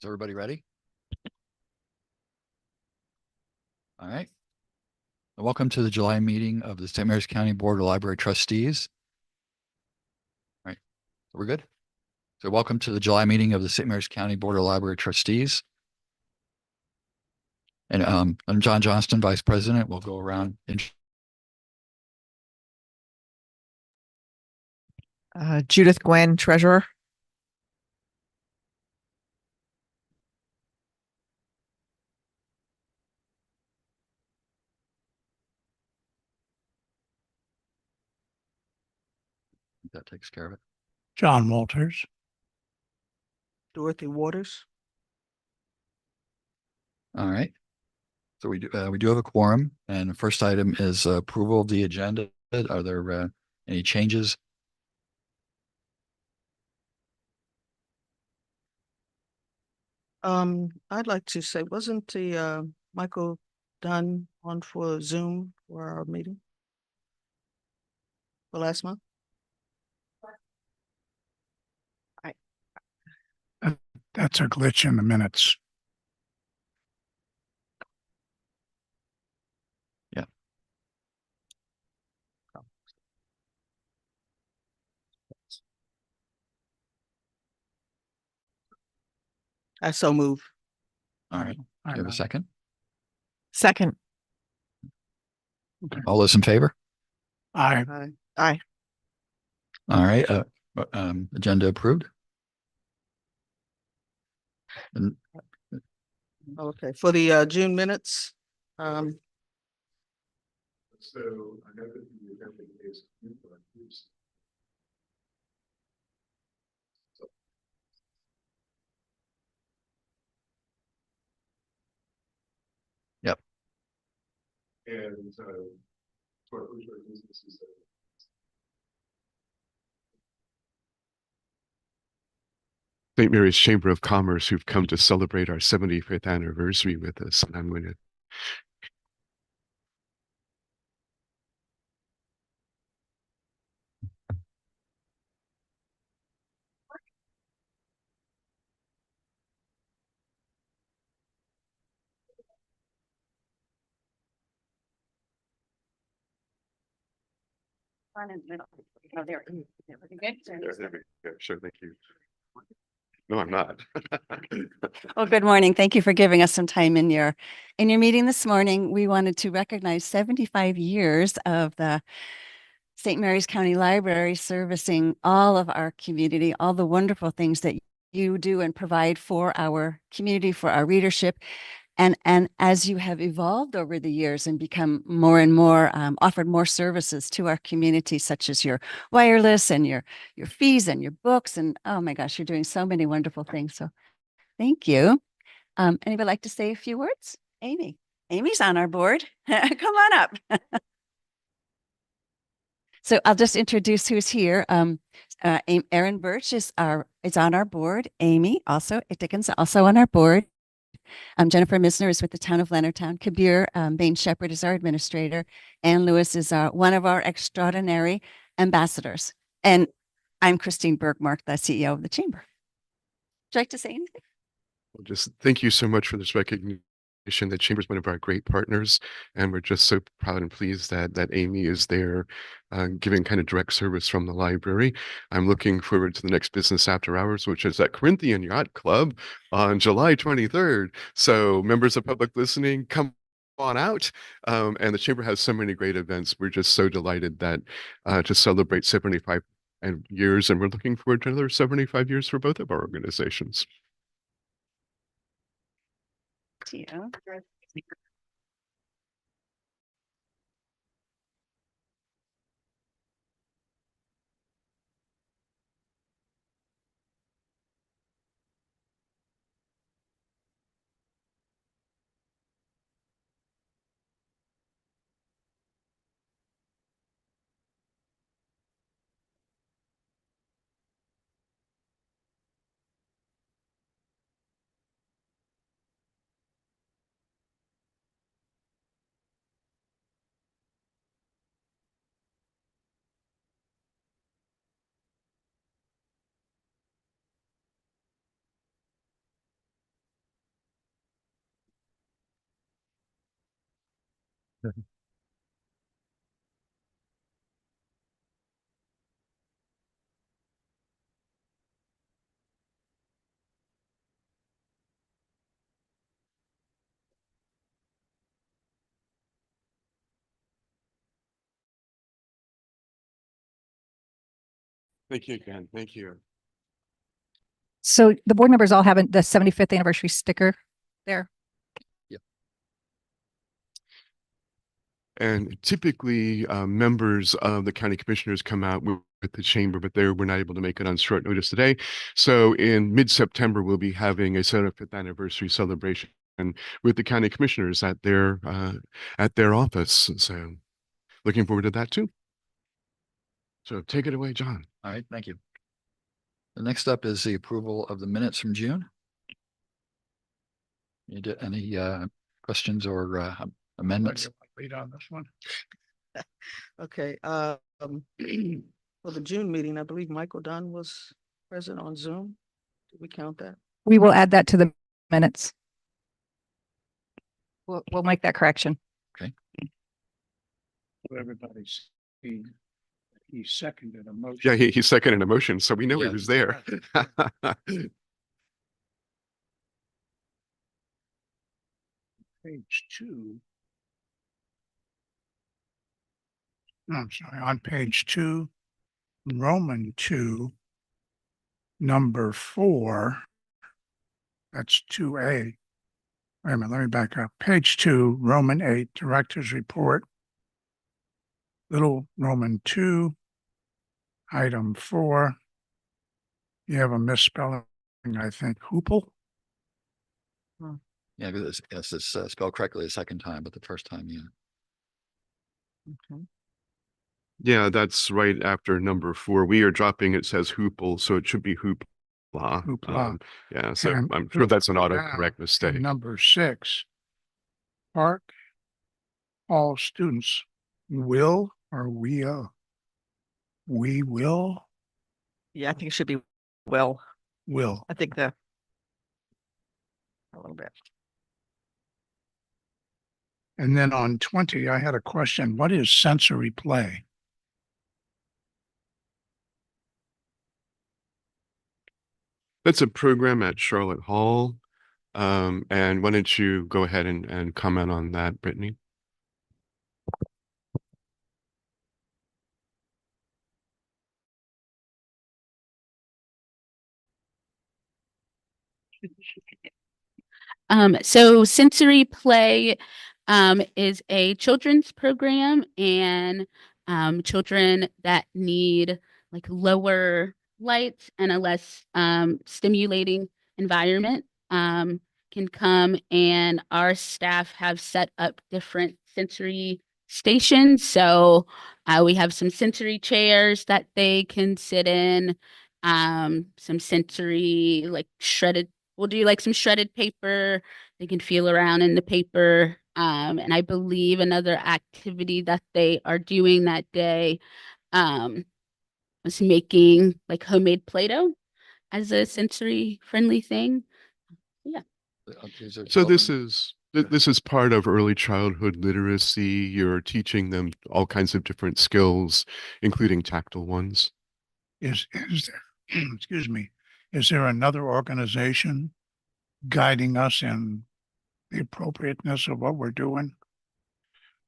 Is everybody ready? All right. Welcome to the July meeting of the St. Mary's County Board of Library Trustees. All right, we're good. So welcome to the July meeting of the St. Mary's County Board of Library Trustees. And I'm John Johnston, Vice President. We'll go around. Judith Gwen, Treasurer. That takes care of it. John Walters. Dorothy Waters. All right. So we do have a quorum, and the first item is approval of the agenda. Are there any changes? I'd like to say, wasn't the Michael Dunn on for Zoom for our meeting for last month? That's a glitch in the minutes. Yeah. I so move. All right. Do you have a second? Second. Okay. All those in favor? Aye. Aye. All right. Agenda approved. And Okay, for the June minutes. So I know that the agenda is. Yep. And for our businesses. St. Mary's Chamber of Commerce, who've come to celebrate our 75th anniversary with us, and I'm going to. Oh, there. Looking good. There we go. Sure, thank you. No, I'm not. Well, good morning. Thank you for giving us some time in your meeting this morning. We wanted to recognize 75 years of the St. Mary's County Library servicing all of our community, all the wonderful things that you do and provide for our community, for our readership. And as you have evolved over the years and become more and more offered more services to our community, such as your wireless and your fees and your books, and oh my gosh, you're doing so many wonderful things. So thank you. Anybody like to say a few words? Amy. Amy's on our board. Come on up. So I'll just introduce who's here. Erin Birch is on our board. Amy Dickens also on our board. Jennifer Misner is with the town of Leonardtown. Kabir Bain Shepherd is our administrator. Ann Lewis is one of our extraordinary ambassadors. And I'm Christine Bergmark, the CEO of the Chamber. Would you like to say anything? Well, just thank you so much for this recognition. The Chamber is one of our great partners, and we're just so proud and pleased that Amy is there giving kind of direct service from the library. I'm looking forward to the next business after hours, which is at Corinthian Yacht Club on July 23rd. So members of public listening, come on out. And the Chamber has so many great events. We're just so delighted that to celebrate 75 years, and we're looking forward to another 75 years for both of our organizations. Yeah. Thank you again. Thank you. So the board members all have the 75th anniversary sticker there. And typically, members of the county commissioners come out with the chamber, but we're not able to make it on short notice today. So in mid-September, we'll be having a 75th anniversary celebration with the county commissioners at their office. So looking forward to that too. So take it away, John. All right, thank you. The next up is the approval of the minutes from June. Any questions or amendments? Lead on this one. Okay, for the June meeting, I believe Michael Dunn was present on Zoom. Did we count that? We will add that to the minutes. We'll make that correction. Everybody's he seconded a motion. Yeah, he seconded a motion, so we know he Yeah. was there. Page 2. No, I'm sorry, on page 2, Roman 2, number 4, that's 2A. Wait a minute, let me back up. Page 2, Roman 8, Director's Report. Little Roman 2, item 4. You have a misspelling, I think, Hoople. Yeah, because it's spelled correctly the second time, but the first time, yeah. Okay. Yeah, that's right after number 4. We are dropping, it says Hoople, so it should be Hoopla. Hoopla. Yeah, so And I'm sure that's an now, autocorrect mistake. Number 6, Park, all students will or we will, Yeah, I think it should be well, will. I think a little bit. And then on 20, I had a question. What is sensory play? That's a program at Charlotte Hall. And why don't you go ahead and comment on that, Brittany? So Sensory Play is a children's program, and children that need like lower lights and a less stimulating environment can come, and our staff have set up different sensory stations. So we have some sensory chairs that they can sit in, some sensory like shredded, we'll do like some shredded paper. They can feel around in the paper. And I believe another activity that they are doing that day was making like homemade Play-Doh as a sensory friendly thing. So this is part of early childhood literacy. You're teaching them all kinds of different skills, including tactile ones. Is there, excuse me, is there another organization guiding us in the appropriateness of what we're doing?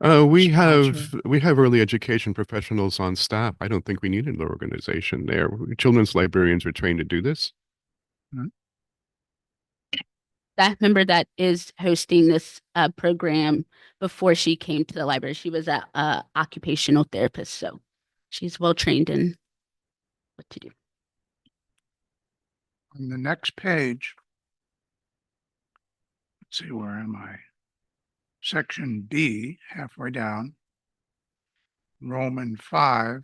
We Sponsor. have early education professionals on staff. I don't think we need another organization there. Children's librarians are trained to do this. Staff member that is hosting this program before she came to the library. She was a occupational therapist, so she's well trained in what to do. On the next page, let's see, where am I? Section B, halfway down, Roman 5,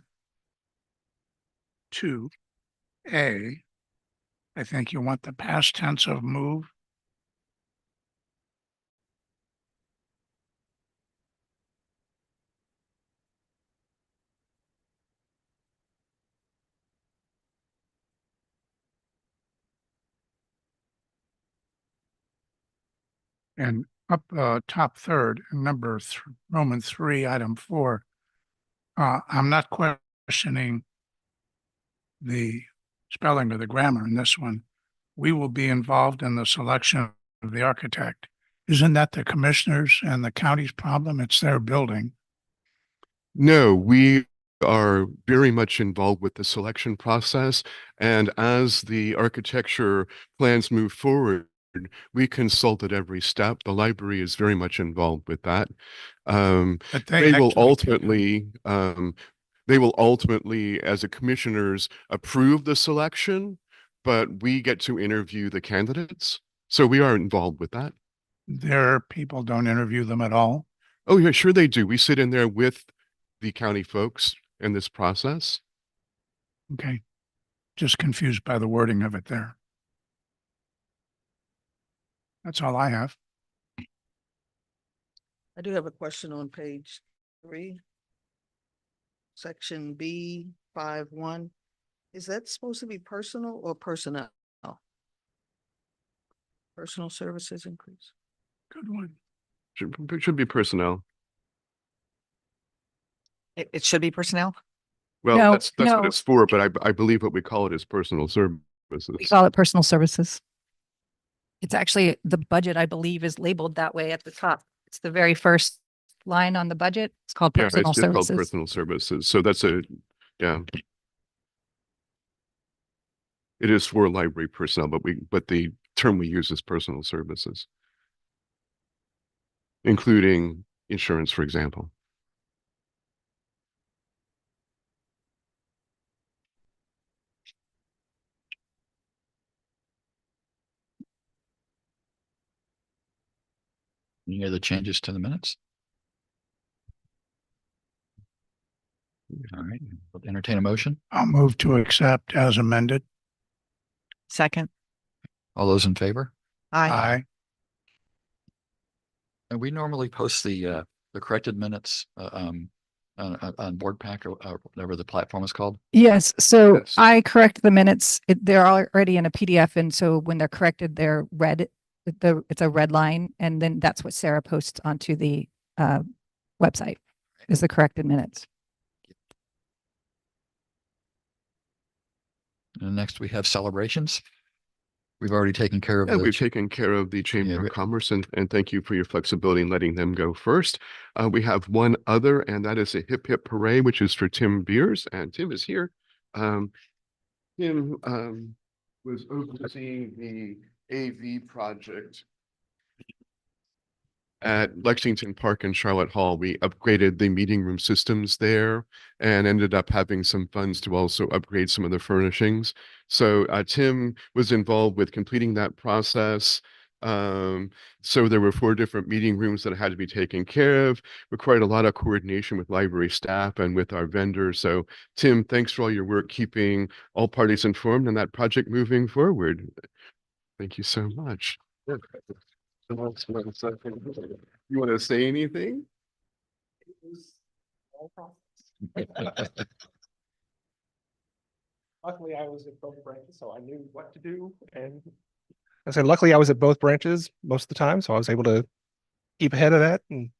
2A. I think you want the past tense of move. And up, top third, number Roman 3, item 4. I'm not questioning the spelling or the grammar in this one. We will be involved in the selection of the architect. Isn't that the commissioners and the county's problem? It's their building. No, we are very much involved with the selection process. And as the architecture plans move forward, we consult at every step. The library is very much involved with that. But They will actually- ultimately, as a commissioners, approve the selection, but we get to interview the candidates. So we are involved with that. Their people don't interview them at all. Oh, yeah, sure they do. We sit in there with the county folks in this process. Okay. Just confused by the wording of it there. That's all I have. I do have a question on page 3. Section B51. Is that supposed to be personal or personnel? Personal services increase. Good one. Should be personnel. It should be personnel. Well, No, that's what no. it's for, but I believe what we call it is personal services. We call it personal services. It's actually the budget, I believe, is labeled that way at the top. It's the very first line on the budget. It's called Yeah, it's personal just called services. personal services. So that's yeah. It is for library personnel, but the term we use is personal services, including insurance, for example. Any other changes to the minutes? All right, we'll entertain a motion. I'll move to accept as amended. Second. All those in favor? Aye. Aye. And we normally post the corrected minutes on Board Pack or whatever the platform is called. Yes, so Yes. I correct the minutes. They're already in a PDF, and so when they're corrected, they're red. It's a red line, and then that's what Sarah posts onto the website is the corrected minutes. And next we have celebrations. We've already taken care of Yeah, the we've taken care of the Chamber but- of Commerce and thank you for your flexibility in letting them go first. We have one other, and that is a hip hip hooray, which is for Tim Beers, and Tim is here. Tim was overseeing the AV project at Lexington Park and Charlotte Hall. We upgraded the meeting room systems there and ended up having some funds to also upgrade some of the furnishings. So Tim was involved with completing that process. So there were 4 different meeting rooms that had to be taken care of, required a lot of coordination with library staff and with our vendors. So Tim, thanks for all your work keeping all parties informed and that project moving forward. Thank you so much. You want to say anything? Luckily, I was at both branches, so I knew what to do. And I said, luckily, I was at both branches most of the time, so I was able to keep ahead of that and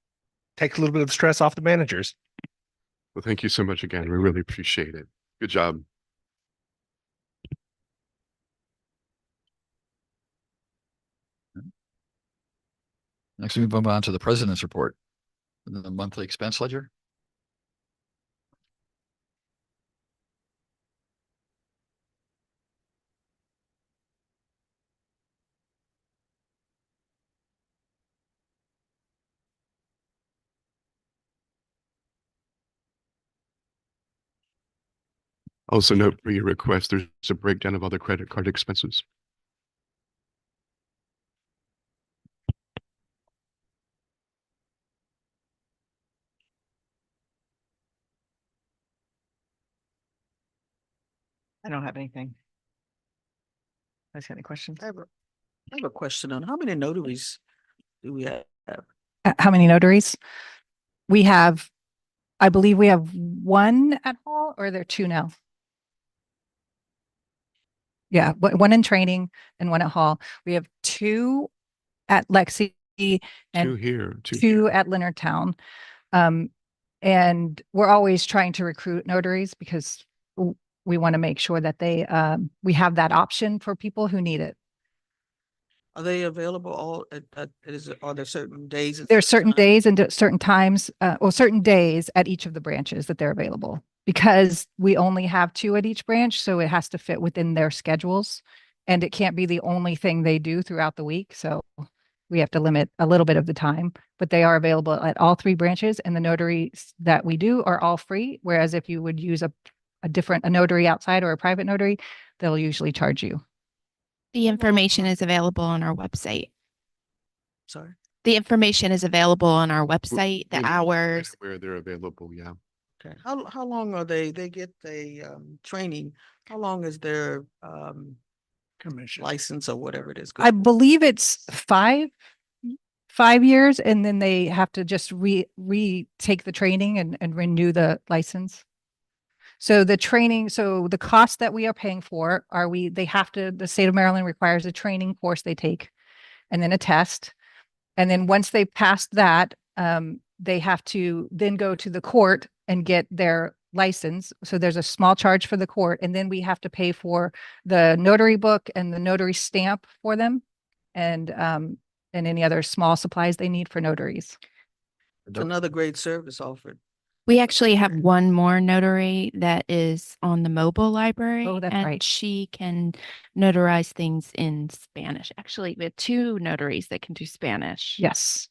take a little bit of stress off the managers. Well, thank you so much again. We really appreciate it. Good job. Next, we move on to the president's report. The monthly expense ledger. Also note for your request, there's a breakdown of other credit card expenses. I don't have anything. Guys got any questions? I have a question on how many notaries do we have? How many notaries? We have, I believe we have 1 at Hall, or are there 2 now? Yeah, 1 in training and 1 at Hall. We have 2 at Lexington Two and here, two two here. at Leonardtown. And we're always trying to recruit notaries because we want to make sure that we have that option for people who need it. Are they available are there certain days? and There's certain times? days and certain times, or certain days at each of the branches that they're available because we only have two at each branch. So it has to fit within their schedules and it can't be the only thing they do throughout the week. So we have to limit a little bit of the time, but they are available at all three branches and the notaries that we do are all free. Whereas if you would use a notary outside or a private notary, they'll usually charge you. The information is available on our website. Sorry. The information is available on our website, the When- hours. Where they're available, yeah. Okay. How long are they get the training? How long is their Commission. license or whatever it is? I believe it's 5 years and then they have to just retake the training and renew the license. So the training, so the cost that we are paying for the state of Maryland requires a training course they take and then a test. And then once they pass that, they have to then go to the court and get their license. So there's a small charge for the court. And then we have to pay for the notary book and the notary stamp for them and any other small supplies they need for notaries. It's another great service offered. We actually have one more notary that is on the mobile library. Oh, that's and right. she can notarize things in Spanish. Actually, we have two notaries that can do Spanish. Yes.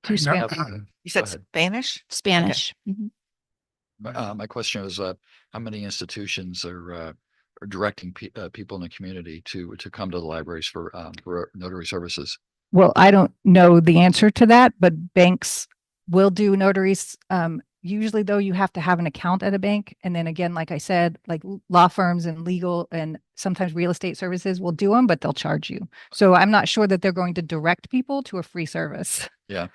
I Two know- Spanish. You said Go ahead. Spanish? Spanish. Mhm. My question was, how many institutions are directing people in the community to come to the libraries for notary services? Well, I don't know the answer to that, but banks will do notaries. Usually though, you have to have an account at a bank. And then again, like I said, like law firms and legal and sometimes real estate services will do them, but they'll charge you. So I'm not sure that they're going to direct people to a free service. Yeah.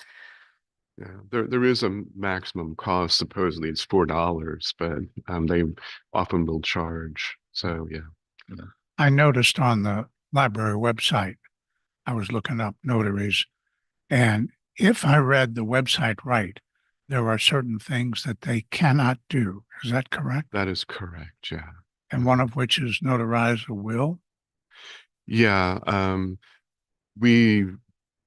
Yeah, there is a maximum cost. Supposedly it's $4, but they often will charge. So yeah. I noticed on the library website, I was looking up notaries, and if I read the website right, there are certain things that they cannot do. Is that correct? That is correct, yeah. And one of which is notarize a will? Yeah,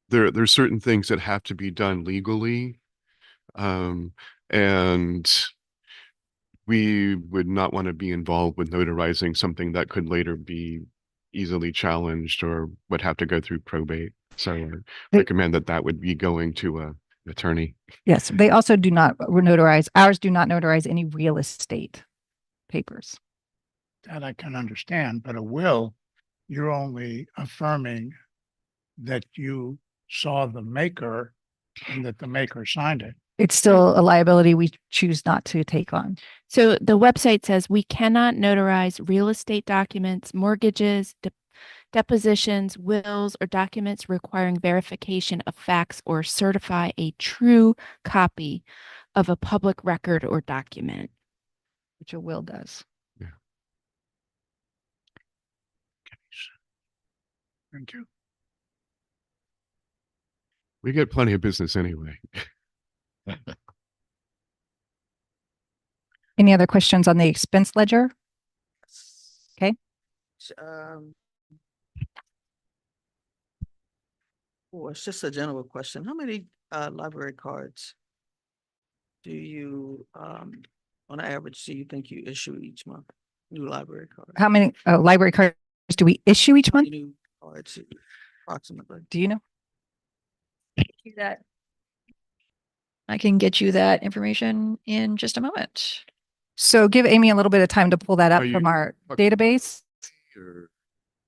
there's certain things that have to be done legally. And we would not want to be involved with notarizing something that could later be easily challenged or would have to go through probate. So I recommend that would be going to an attorney. Yes, they also do not notarize. Ours do not notarize any real estate papers. That I can understand, but a will, you're only affirming that you saw the maker and that the maker signed it. It's still a liability we choose not to take on. So the website says we cannot notarize real estate documents, mortgages, depositions, wills, or documents requiring verification of facts or certify a true copy of a public record or document. Which a will does. Thank you. We get plenty of business anyway. Any other questions on the expense ledger? Okay. Oh, it's just a general question. How many library cards do you, on average, do you think you issue each month? New library cards? How many library cards do we issue each month? New cards approximately. Do you know? That I can get you that information in just a moment. So give Amy a little bit of time to pull that up Are from you our talking- database. Or,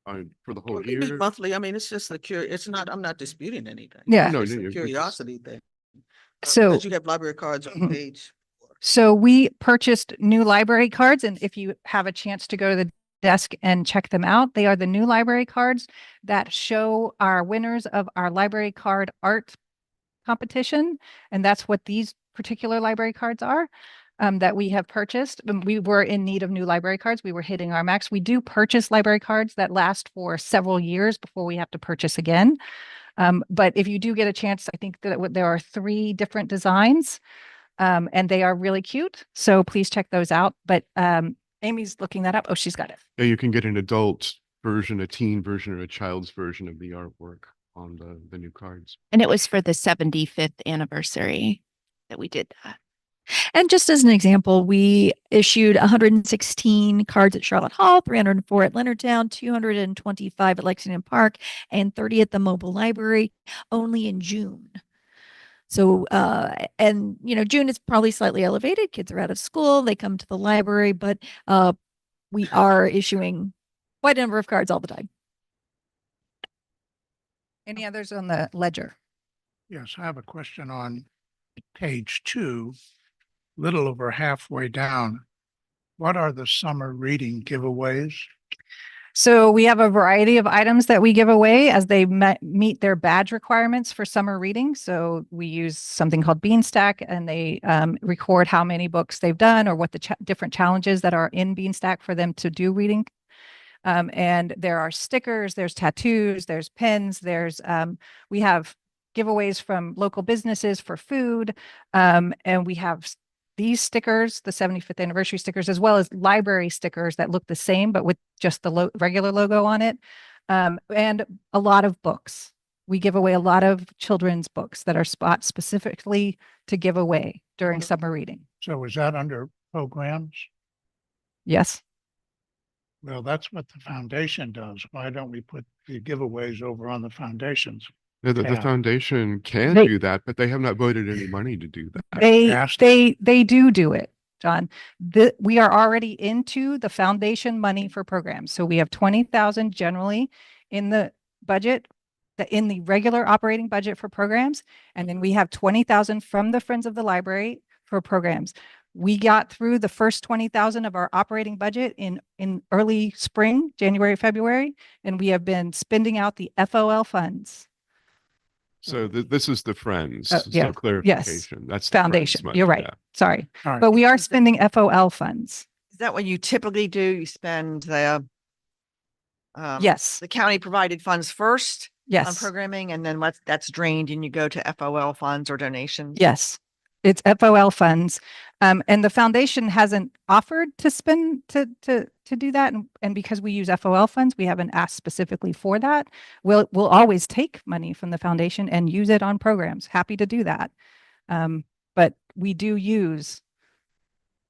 for the Well, whole maybe year? monthly. I mean, it's just it's not, I'm not disputing anything. Yeah. No, It's no, a you're just- curiosity thing. So- Because you have library cards on Mhm. page. So we purchased new library cards, and if you have a chance to go to the desk and check them out, they are the new library cards that show our winners of our library card art competition. And that's what these particular library cards are that we have purchased. We were in need of new library cards. We were hitting our max. We do purchase library cards that last for several years before we have to purchase again. But if you do get a chance, I think that there are 3 different designs, and they are really cute. So please check those out. But Amy's looking that up. Oh, she's got it. Yeah, you can get an adult version, a teen version, or a child's version of the artwork on the new cards. And it was for the 75th anniversary that we did that. And just as an example, we issued 116 cards at Charlotte Hall, 304 at Leonardtown, 225 at Lexington Park, and 30 at the mobile library only in June. So, and June is probably slightly elevated. Kids are out of school, they come to the library, but we are issuing quite a number of cards all the time. Any others on the ledger? Yes, I have a question on page 2, little over halfway down. What are the summer reading giveaways? So we have a variety of items that we give away as they meet their badge requirements for summer reading. So we use something called Beanstack, and they record how many books they've done or what the different challenges that are in Beanstack for them to do reading. And there are stickers, there's tattoos, there's pins, we have giveaways from local businesses for food. And we have these stickers, the 75th anniversary stickers, as well as library stickers that look the same, but with just the regular logo on it. And a lot of books. We give away a lot of children's books that are specifically to give away during summer reading. So is that under programs? Yes. Well, that's what the foundation does. Why don't we put the giveaways over on the foundations? The Yeah. foundation can They- do that, but they have not voted any money to do that. asked- They do it, John. We are already into the foundation money for programs. So we have 20,000 generally in the budget, in the regular operating budget for programs. And then we have 20,000 from the Friends of the Library for programs. We got through the first 20,000 of our operating budget in early spring, January, February, and we have been spending out the FOL funds. So this is the Friends. yeah, So clarification. That's the Friends Foundation. money, You're right. yeah. Sorry. All right. But we are spending FOL funds. Is that what you typically do? You spend Yes, the county provided funds first on yes, programming, and then that's drained and you go to FOL funds or donations? yes. It's FOL funds. And the foundation hasn't offered to spend to do that. And because we use FOL funds, we haven't asked specifically for that. We'll always take money from the foundation and use it on programs. Happy to do that. But we do use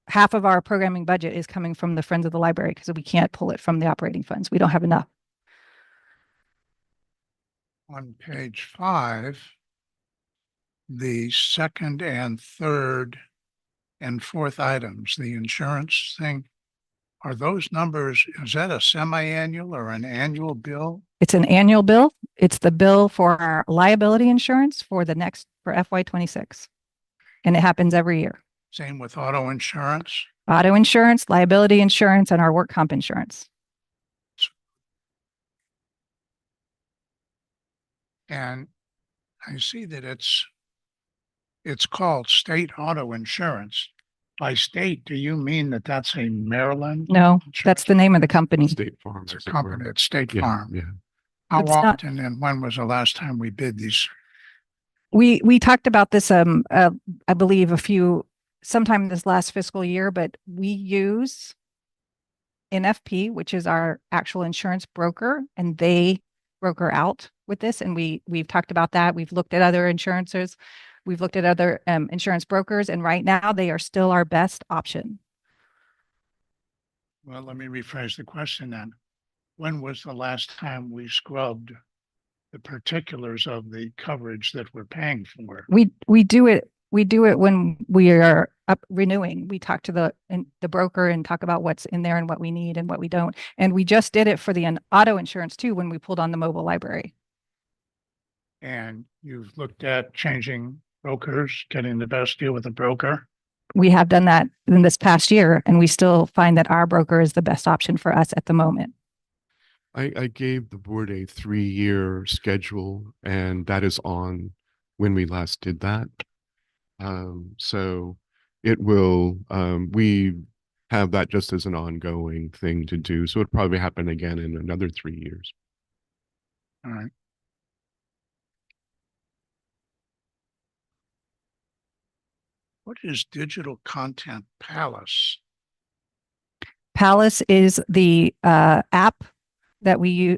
half of our programming budget is coming from the Friends of the Library because we can't pull it from the operating funds. We don't have enough. On page 5, the second and third and fourth items, the insurance thing, are those numbers, is that a semi-annual or an annual bill? It's an annual bill. It's the bill for our liability insurance for FY26. And it happens every year. Same with auto insurance? Auto insurance, liability insurance, and our work comp insurance. And I see that it's called state auto insurance. By state, do you mean that that's a Maryland? No, insurance that's the name of the company. State Farm. It's a as it were. company, it's State Yeah, Farm. yeah. How It's not- often and when was the last time we bid these? We talked about this, I believe sometime this last fiscal year, but we use NFP, which is our actual insurance broker, and they broker out with this. And we've talked about that. We've looked at other insurances. We've looked at other insurance brokers, and right now they are still our best option. Well, let me rephrase the question then. When was the last time we scrubbed the particulars of the coverage that we're paying for? We do it when we are up renewing. We talk to the broker and talk about what's in there and what we need and what we don't. And we just did it for the auto insurance too when we pulled on the mobile library. And you've looked at changing brokers, getting the best deal with a broker? We have done that in this past year, and we still find that our broker is the best option for us at the moment. I gave the board a 3-year schedule, and that is on when we last did that. So it will, we have that just as an ongoing thing to do. So it'll probably happen again in another 3 years. All right. What is Digital Content Palace? Palace is the app that we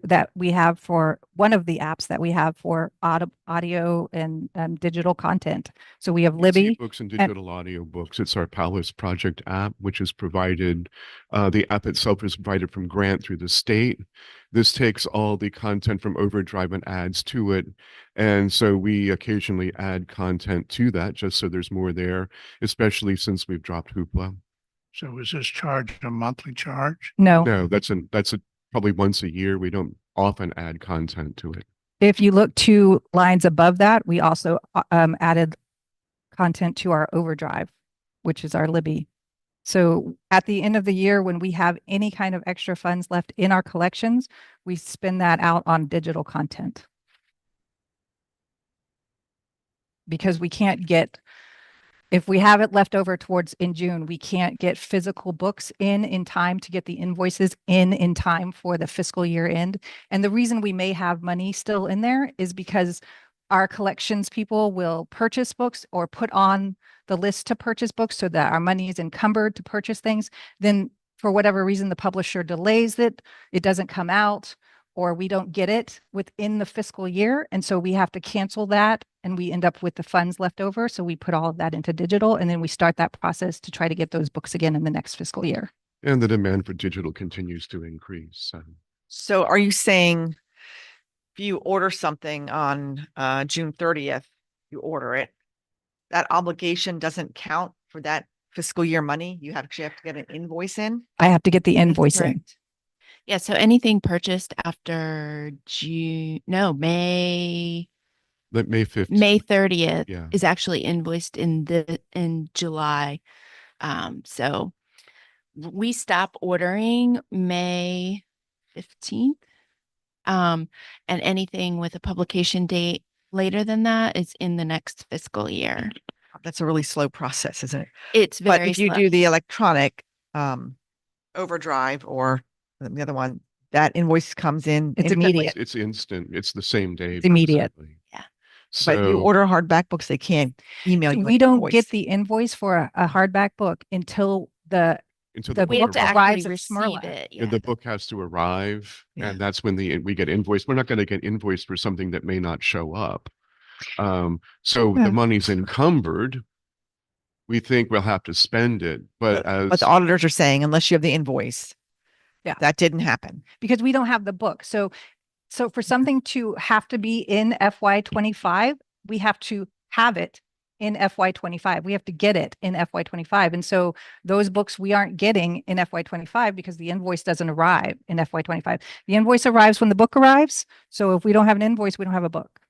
have for one of the apps that we have for audio and digital content. So we have It's Libby. Books and digital audio books. It's our Palace Project app, which is provided, the app itself is provided from grant through the state. This takes all the content from Overdrive and adds to it. And so we occasionally add content to that just so there's more there, especially since we've dropped Hoopla. So is this charge a monthly charge? No, No, that's probably once a year. We don't often add content to it. if you look 2 lines above that, we also added content to our Overdrive, which is our Libby. So at the end of the year, when we have any kind of extra funds left in our collections, we spend that out on digital content. Because we can't get, if we have it left over towards in June, we can't get physical books in time to get the invoices in time for the fiscal year end. And the reason we may have money still in there is because our collections people will purchase books or put on the list to purchase books so that our money is encumbered to purchase things. Then for whatever reason, the publisher delays it, it doesn't come out, or we don't get it within the fiscal year. And so we have to cancel that and we end up with the funds left over. So we put all of that into digital and then we start that process to try to get those books again in the next fiscal year. And the demand for digital continues to increase. So are you saying if you order something on June 30th, you order it, that obligation doesn't count for that fiscal year money? You actually have to get an invoice in? I have to get the invoice in. Correct. Yeah, so anything purchased after May Like May 5th. May 30th Yeah. is actually invoiced in July. So we stop ordering May 15th. And anything with a publication date later than that is in the next fiscal year. That's a really slow process, isn't it? It's But very if you slow. do the electronic Overdrive or the other one, that invoice comes in. It's instantly. immediate. It's instant. It's the same day. It's immediate. basically. Yeah. But if you So order hardback books, they can't email you. We an don't get invoice. the invoice for a hardback book until the until the the We book have to arrives. actually arrives at receive Smyrna. it. Yeah, the book has to arrive, Yeah. and that's when we get invoiced. We're not going to get invoiced for something that may not show up. So Yeah. the money's encumbered. We think we'll have to spend it, but But the auditors are saying unless you have the invoice. Yeah. That didn't happen. because we don't have the book. So for something to have to be in FY25, we have to have it in FY25. We have to get it in FY25. And so those books we aren't getting in FY25 because the invoice doesn't arrive in FY25. The invoice arrives when the book arrives. So if we don't have an invoice, we don't have a book.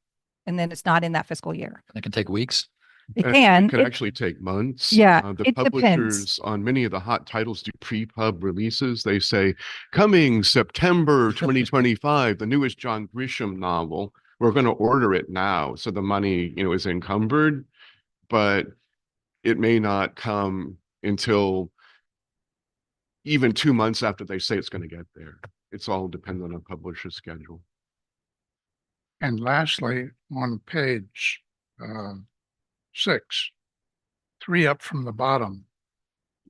And then it's not in that fiscal year. It can take weeks. It It can. could It- actually take months. Yeah, The it depends. publishers on many of the hot titles do pre-pub releases. They say, coming September 2025, the newest John Grisham novel. We're going to order it now. So the money, is encumbered, but it may not come until even 2 months after they say it's going to get there. It's all dependent on publisher schedule. And lastly, on page 6, 3 up from the bottom,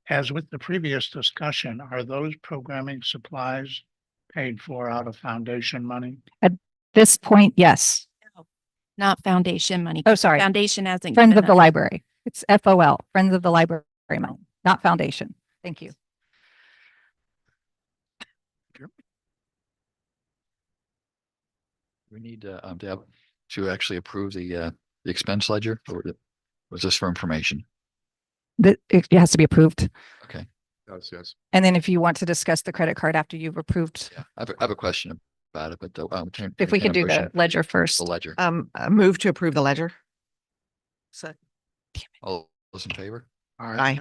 as with the previous discussion, are those programming supplies paid for out of foundation money? This point, yes. Not foundation money. Oh, sorry. Foundation hasn't. Friends given of the us- Library. It's FOL, Friends of the Library money, not foundation. Thank you. We need Deb, to actually approve the expense ledger, or was this for information? That it has to be approved. Okay. Yes. And then if you want to discuss the credit card after you've approved, Yeah, I have a question about it, but if we could do the ledger first. the ledger. Move to approve the ledger. Second. All those in favor? Aye.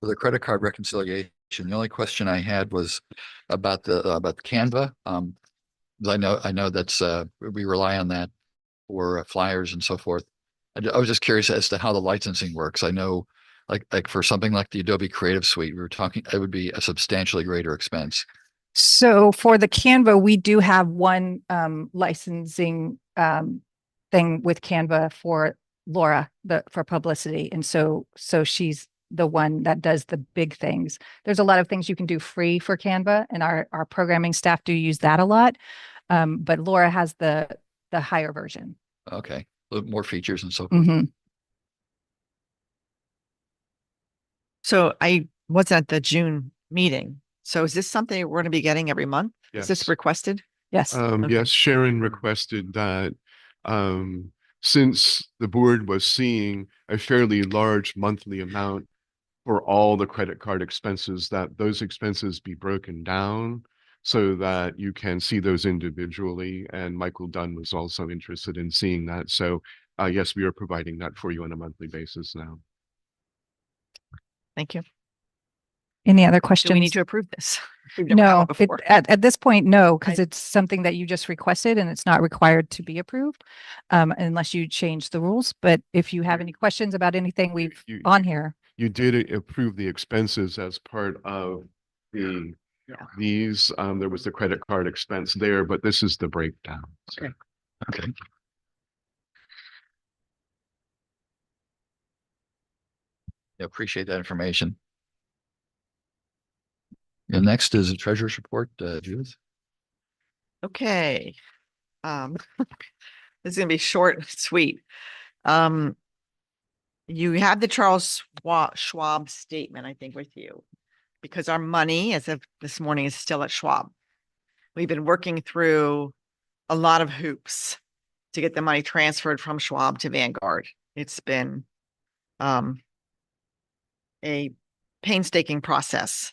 For the credit card reconciliation, the only question I had was about the Canva. 'Cause I know that's we rely on that for flyers and so forth. I was just curious as to how the licensing works. I know like for something like the Adobe Creative Suite, we were talking, it would be a substantially greater expense. So for the Canva, we do have one licensing thing with Canva for Laura, for publicity. And so she's the one that does the big things. There's a lot of things you can do free for Canva, and our programming staff do use that a lot. But Laura has the higher version. Okay, a little more features and so forth. Mhm. So I wasn't at the June meeting. So is this something we're going to be getting every month? Is this Yes. requested? Yes. Okay. Yes, Sharon requested that, since the board was seeing a fairly large monthly amount for all the credit card expenses, that those expenses be broken down so that you can see those individually. And Michael Dunn was also interested in seeing that. So, yes, we are providing that for you on a monthly basis now. Thank you. Any other Do questions? we need to approve this? We've never had No, one before. at this point, no, because I- it's something that you just requested and it's not required to be approved unless you change the rules. But if you have any questions about anything we've You- on here, You did approve the expenses as part of the, these, there was the credit card expense there, but this is the breakdown. So- Okay. Okay. Yeah, appreciate that information. And next is a treasurer's report, Judith. Okay. This is gonna be short and sweet. You have the Charles Schwab statement, I think, with you, because our money as of this morning is still at Schwab. We've been working through a lot of hoops to get the money transferred from Schwab to Vanguard. It's been a painstaking process.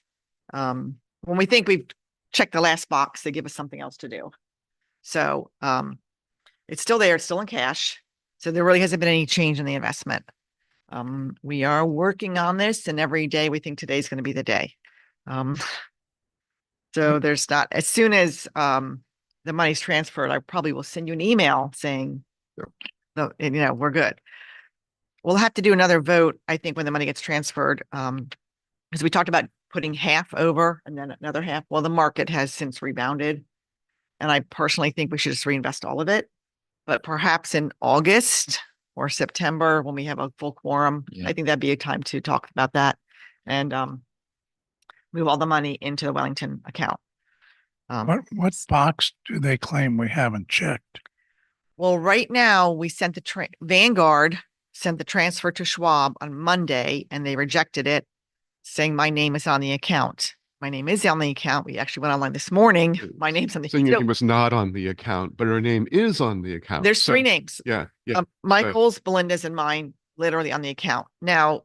When we think we've checked the last box, they give us something else to do. So it's still there, it's still in cash. So there really hasn't been any change in the investment. We are working on this, and every day we think today's going to be the day. So there's not, as soon as the money's transferred, I probably will send you an email saying, we're good. We'll have to do another vote, I think, when the money gets transferred. Because we talked about putting half over and then another half. Well, the market has since rebounded. And I personally think we should just reinvest all of it. But perhaps in August or September, when we have a full quorum, Yeah. I think that'd be a time to talk about that and move all the money into the Wellington account. What box do they claim we haven't checked? Well, right now we sent the Vanguard sent the transfer to Schwab on Monday, and they rejected it, saying my name is on the account. My name is on the account. We actually went online this morning. My name's on the Saying your account. name was not on the account, but her name is on the account. There's So- three names. Yeah, yeah. Michael's, Belinda's, and mine literally on the account. Now,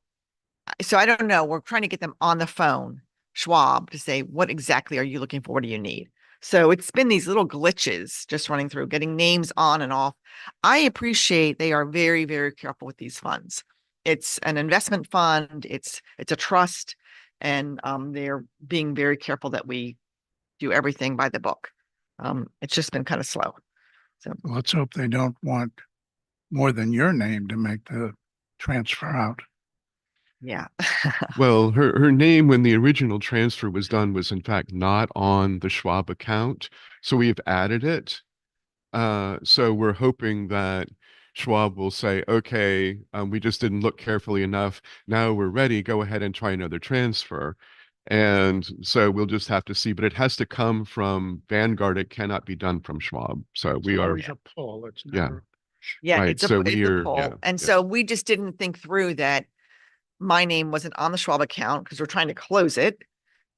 so I don't know. We're trying to get them on the phone, Schwab, to say, what exactly are you looking for? What do you need? So it's been these little glitches just running through, getting names on and off. I appreciate they are very, very careful with these funds. It's an investment fund. It's a trust, and they're being very careful that we do everything by the book. It's just been kind of slow. So Let's hope they don't want more than your name to make the transfer out. yeah. Well, her name when the original transfer was done was in fact not on the Schwab account. So we've added it. So we're hoping that Schwab will say, okay, we just didn't look carefully enough. Now we're ready. Go ahead and try another transfer. And so we'll just have to see, but it has to come from Vanguard. It cannot be done from Schwab. So we are, Always a pull. It's Yeah. never. Yeah, Right, it's so it's we a are- poll. yeah, And yeah. so we just didn't think through that my name wasn't on the Schwab account because we're trying to close it.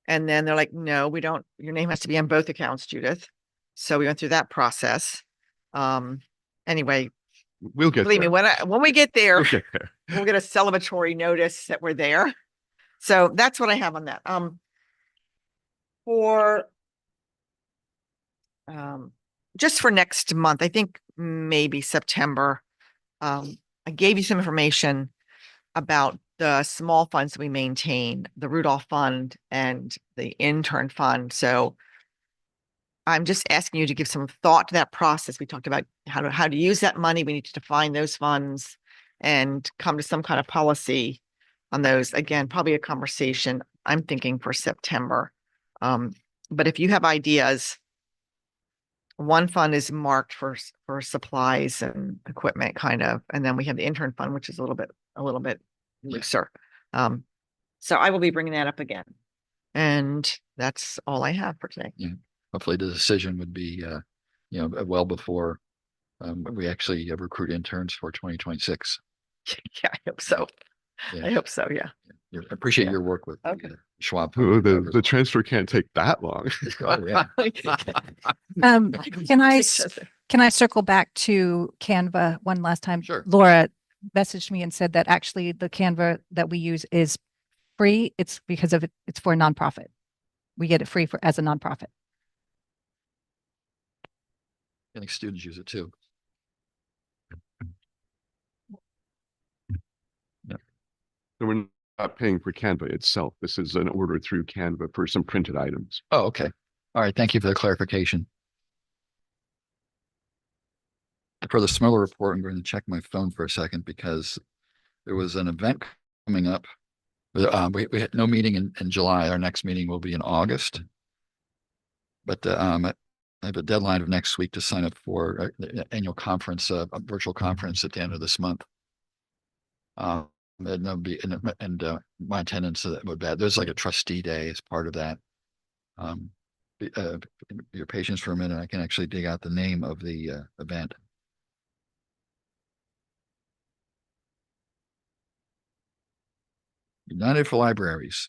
And then they're like, no, we don't, your name has to be on both accounts, Judith. So we went through that process. Anyway, we'll get believe me, there. when we get there, We'll get there. we'll get a celebratory notice that we're there. So that's what I have on that. For just for next month, I think maybe September, I gave you some information about the small funds that we maintain, the Rudolph Fund and the intern fund. So I'm just asking you to give some thought to that process. We talked about how to use that money. We need to define those funds and come to some kind of policy on those. Again, probably a conversation I'm thinking for September. But if you have ideas, one fund is marked for for supplies and equipment kind of, and then we have the intern fund, which is a little bit looser. So I will be bringing that up again. And that's all I have for today. Hopefully the decision would be, well before we actually recruit interns for 2026. Yeah, I hope so. Yeah. I hope so. Yeah. I appreciate Yeah. your work with Okay. Schwab. Oh, the transfer can't take that long. Oh, yeah. Can I circle back to Canva one last time? Sure. Laura messaged me and said that actually the Canva that we use is free. It's because of it's for a nonprofit. We get it free as a nonprofit. I think students use it too. So we're not paying for Canva itself. This is an order through Canva for some printed items. Oh, okay. All right. Thank you for the clarification. For the Smirler report, I'm going to check my phone for a second because there was an event coming up. We had no meeting in July. Our next meeting will be in August. But I have a deadline of next week to sign up for the annual conference, a virtual conference at the end of this month. And that'll be, my attendance would be, there's like a trustee day as part of that. Your patience for a minute, I can actually dig out the name of the event. United for Libraries.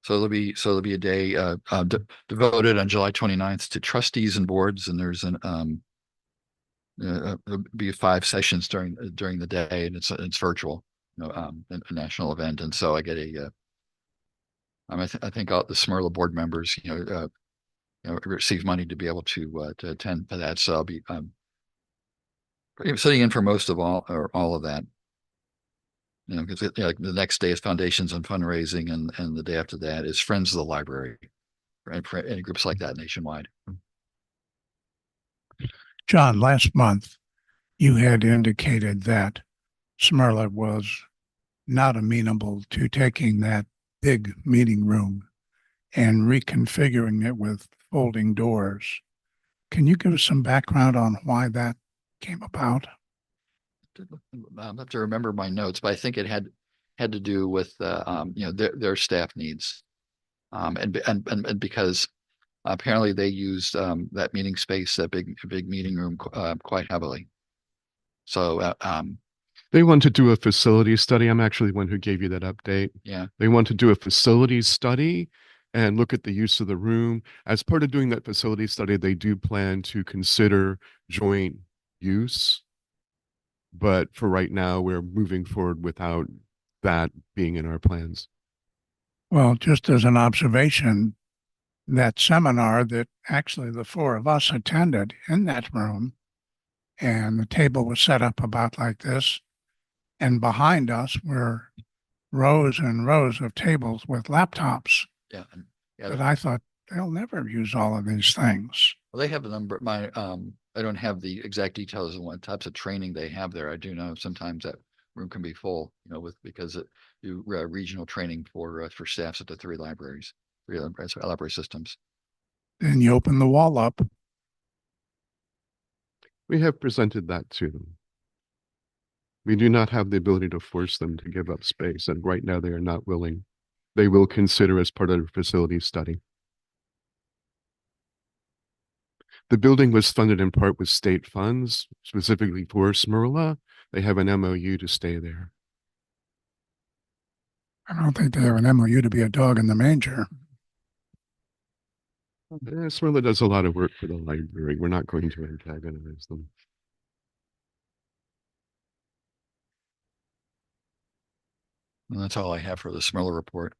So there'll be a day devoted on July 29th to trustees and boards, and there's there'll be 5 sessions during the day, and it's virtual, a national event. And so I get I think all the Smirla board members, receive money to be able to attend for that. So I'll be sitting in for most of all of that. Because like the next day is Foundations and Fundraising, and the day after that is Friends of the Library, right? For any groups like that nationwide. John, last month, you had indicated that Smirla was not amenable to taking that big meeting room and reconfiguring it with folding doors. Can you give us some background on why that came about? I'll have to remember my notes, but I think it had to do with their staff needs, and because apparently they used that meeting space, that big meeting room, quite heavily. So they want to do a facility study. I'm actually the one who gave you that update. Yeah, they want to do a facilities study and look at the use of the room. As part of doing that facility study, they do plan to consider joint use. But for right now, we're moving forward without that being in our plans. Well, just as an observation, that seminar that actually the 4 of us attended in that room, and the table was set up about like this, and behind us were rows and rows of tables with laptops. yeah. But I thought they'll never use all of these things. Well, they have a number. I don't have the exact details of what types of training they have there. I do know sometimes that room can be full, because it do regional training for staffs at the 3 library systems. Then you open the wall up. We have presented that to them. We do not have the ability to force them to give up space, and right now they are not willing. They will consider as part of the facility study. The building was funded in part with state funds, specifically for Smirla. They have an MOU to stay there. I don't think they have an MOU to be a dog in the manger. Smirla does a lot of work for the library. We're not going to antagonize them. And that's all I have for the Smirla report.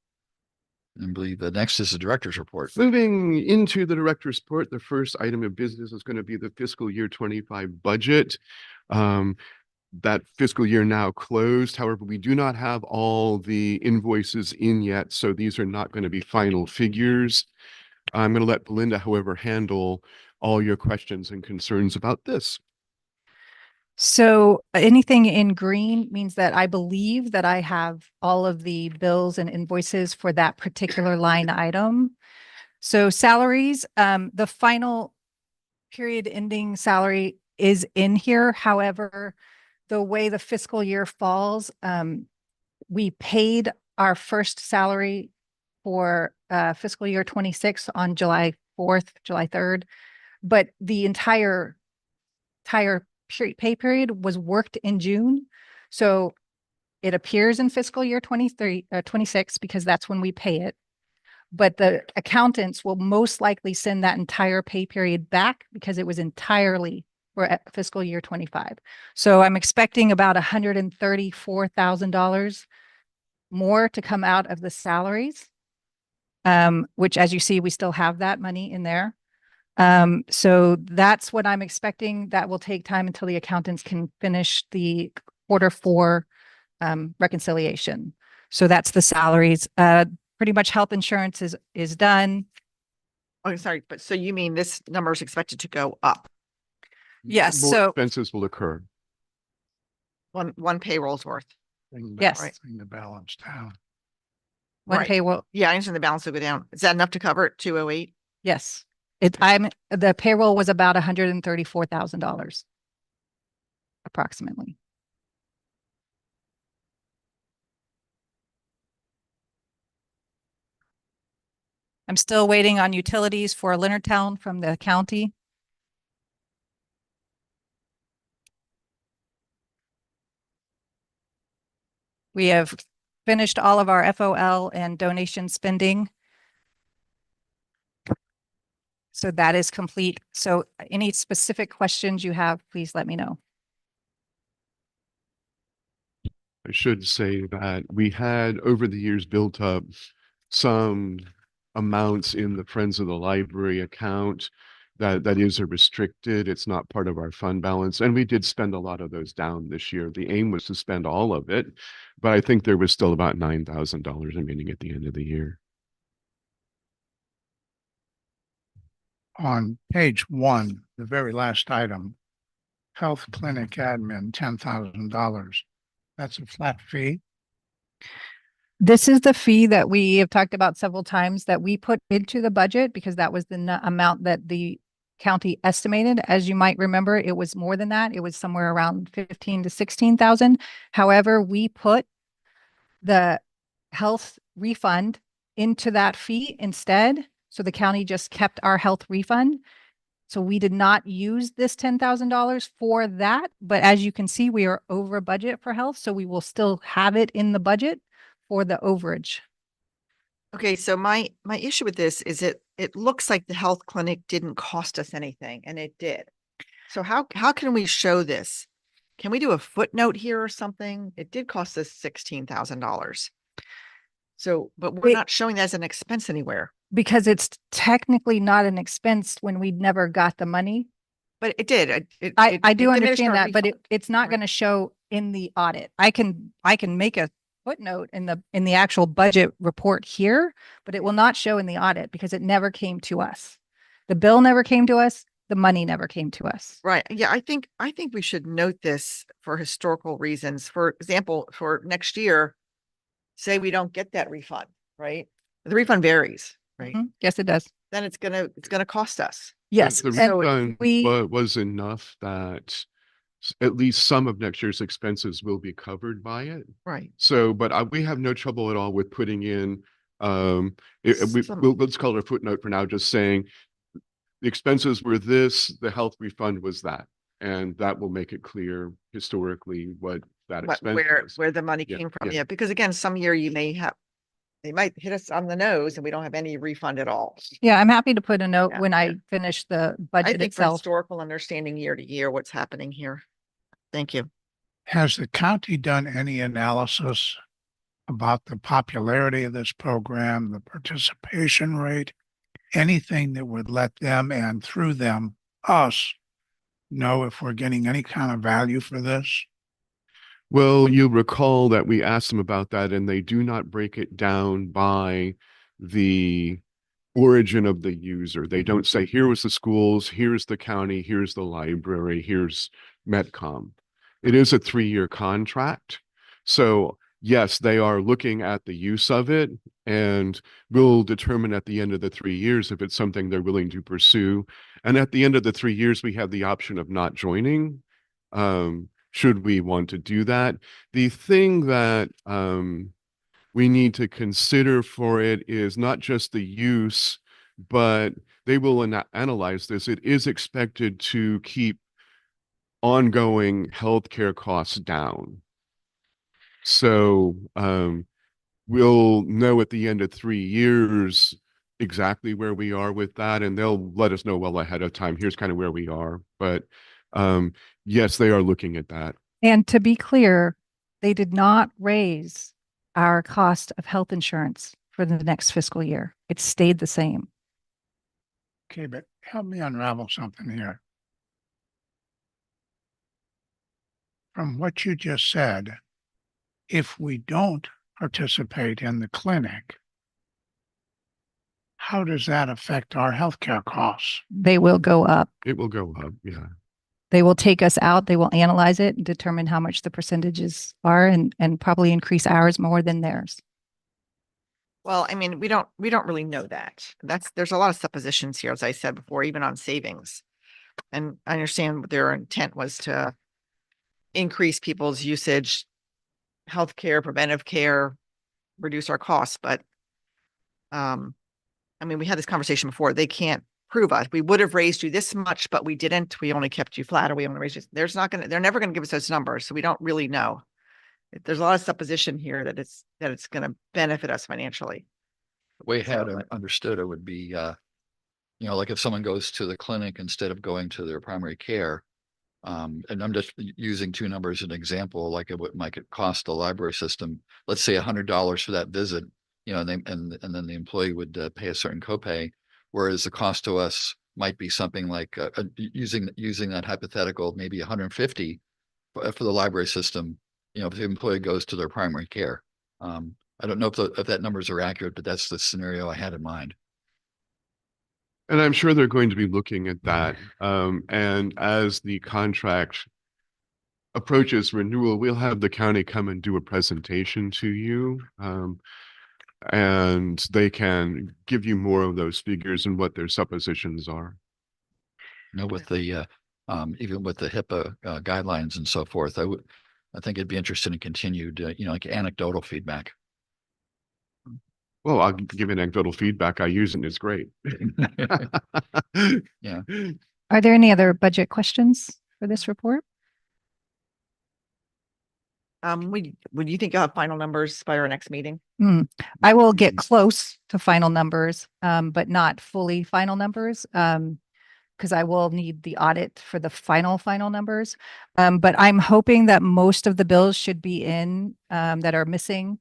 And I believe the next is the director's report. Moving into the director's report, the first item of business is going to be the fiscal year 25 budget. That fiscal year now closed. However, we do not have all the invoices in yet, so these are not going to be final figures. I'm going to let Belinda, however, handle all your questions and concerns about this. So anything in green means that I believe that I have all of the bills and invoices for that particular line item. So salaries, the final period ending salary is in here. However, the way the fiscal year falls, we paid our first salary for fiscal year 26 on July 4th, July 3rd, but the entire pay period was worked in June. So it appears in fiscal year 26 because that's when we pay it. But the accountants will most likely send that entire pay period back because it was entirely for fiscal year 25. So I'm expecting about $134,000 more to come out of the salaries, which, as you see, we still have that money in there. So that's what I'm expecting. That will take time until the accountants can finish the Q4 reconciliation. So that's the salaries. Pretty much health insurance is done. Oh, sorry, but so you mean this number is expected to go up? Yes, More so expenses will occur. One payroll's worth. Yes. Bring the balance down. one Right. payroll. Yeah, I understand the balance will go down. Is that enough to cover it? 208? Yes, the payroll was about $134,000 approximately. I'm still waiting on utilities for Leonardtown from the county. We have finished all of our FOL and donation spending. So that is complete. So any specific questions you have, please let me know. I should say that we had over the years built up some amounts in the Friends of the Library account that is a restricted, it's not part of our fund balance. And we did spend a lot of those down this year. The aim was to spend all of it, but I think there was still about $9,000 remaining at the end of the year. On page 1, the very last item, health clinic admin, $10,000. That's a flat fee. This is the fee that we have talked about several times that we put into the budget because that was the amount that the county estimated. As you might remember, it was more than that. It was somewhere around 15 to 16,000. However, we put the health refund into that fee instead. So the county just kept our health refund. So we did not use this $10,000 for that. But as you can see, we are over budget for health. So we will still have it in the budget for the overage. Okay, so my issue with this is it looks like the health clinic didn't cost us anything, and it did. So how can we show this? Can we do a footnote here or something? It did cost us $16,000. So, but we're not showing that as an expense anywhere. Because it's technically not an expense when we never got the money. But it did. I do it diminished understand our that, but refund. it's not going to show in the audit. I can make a footnote in the actual budget report here, but it will not show in the audit because it never came to us. The bill never came to us. The money never came to us. Right. Yeah, I think we should note this for historical reasons. For example, for next year, say we don't get that refund, right? The refund varies, right? Mhm. Yes, it does. Then it's gonna cost us. Yes. The and refund we- was enough that at least some of next year's expenses will be covered by it. Right. So, but we have no trouble at all with putting in, Some- let's call it a footnote for now, just saying the expenses were this, the health refund was that. And that will make it clear historically what that expense was. Where the money Yeah, came from. yeah. Yeah, because again, some year they might hit us on the nose and we don't have any refund at all. Yeah, I'm happy to put a note Yeah, when yeah. I finish the I budget think for itself. historical understanding year to year, what's happening here. Thank you. Has the county done any analysis about the popularity of this program, the participation rate, anything that would let them and through them, us, know if we're getting any kind of value for this? Well, you recall that we asked them about that and they do not break it down by the origin of the user. They don't say, here was the schools, here's the county, here's the library, here's Metcom. It is a 3-year contract. So yes, they are looking at the use of it and will determine at the end of the 3 years if it's something they're willing to pursue. And at the end of the 3 years, we have the option of not joining, should we want to do that. The thing that we need to consider for it is not just the use, but they will analyze this. It is expected to keep ongoing healthcare costs down. So we'll know at the end of 3 years exactly where we are with that, and they'll let us know well ahead of time. Here's kind of where we are. But yes, they are looking at that. And to be clear, they did not raise our cost of health insurance for the next fiscal year. It stayed the same. Okay, but help me unravel something here. From what you just said, if we don't participate in the clinic, how does that affect our healthcare costs? They will go up. It will go up, yeah. They will take us out. They will analyze it and determine how much the percentages are and probably increase ours more than theirs. Well, I mean, we don't really know that. There's a lot of suppositions here, as I said before, even on savings. And I understand what their intent was to increase people's usage, healthcare, preventive care, reduce our costs. But I mean, we had this conversation before. They can't prove us. We would have raised you this much, but we didn't. We only kept you flat, or we only raised you. They're never going to give us those numbers. So we don't really know. There's a lot of supposition here that it's going to benefit us financially. The way I had So, understood it would be, like if someone goes to the clinic instead of going to their primary care, and I'm just using two numbers as an example, like what might it cost the library system, let's say $100 for that visit, and then the employee would pay a certain copay, whereas the cost to us might be something like using that hypothetical, maybe 150 for the library system, if the employee goes to their primary care. I don't know if that numbers are accurate, but that's the scenario I had in mind. And I'm sure they're going to be looking at that. And as the contract approaches renewal, we'll have the county come and do a presentation to you. And they can give you more of those figures and what their suppositions are. With the even with the HIPAA guidelines and so forth, I think it'd be interesting in continued, like anecdotal feedback. Well, I'll give anecdotal feedback. I use it and it's great. Yeah. Are there any other budget questions for this report? Would you think you'll have final numbers by our next meeting? I will get close to final numbers, but not fully final numbers, because I will need the audit for the final numbers. But I'm hoping that most of the bills should be in, that are missing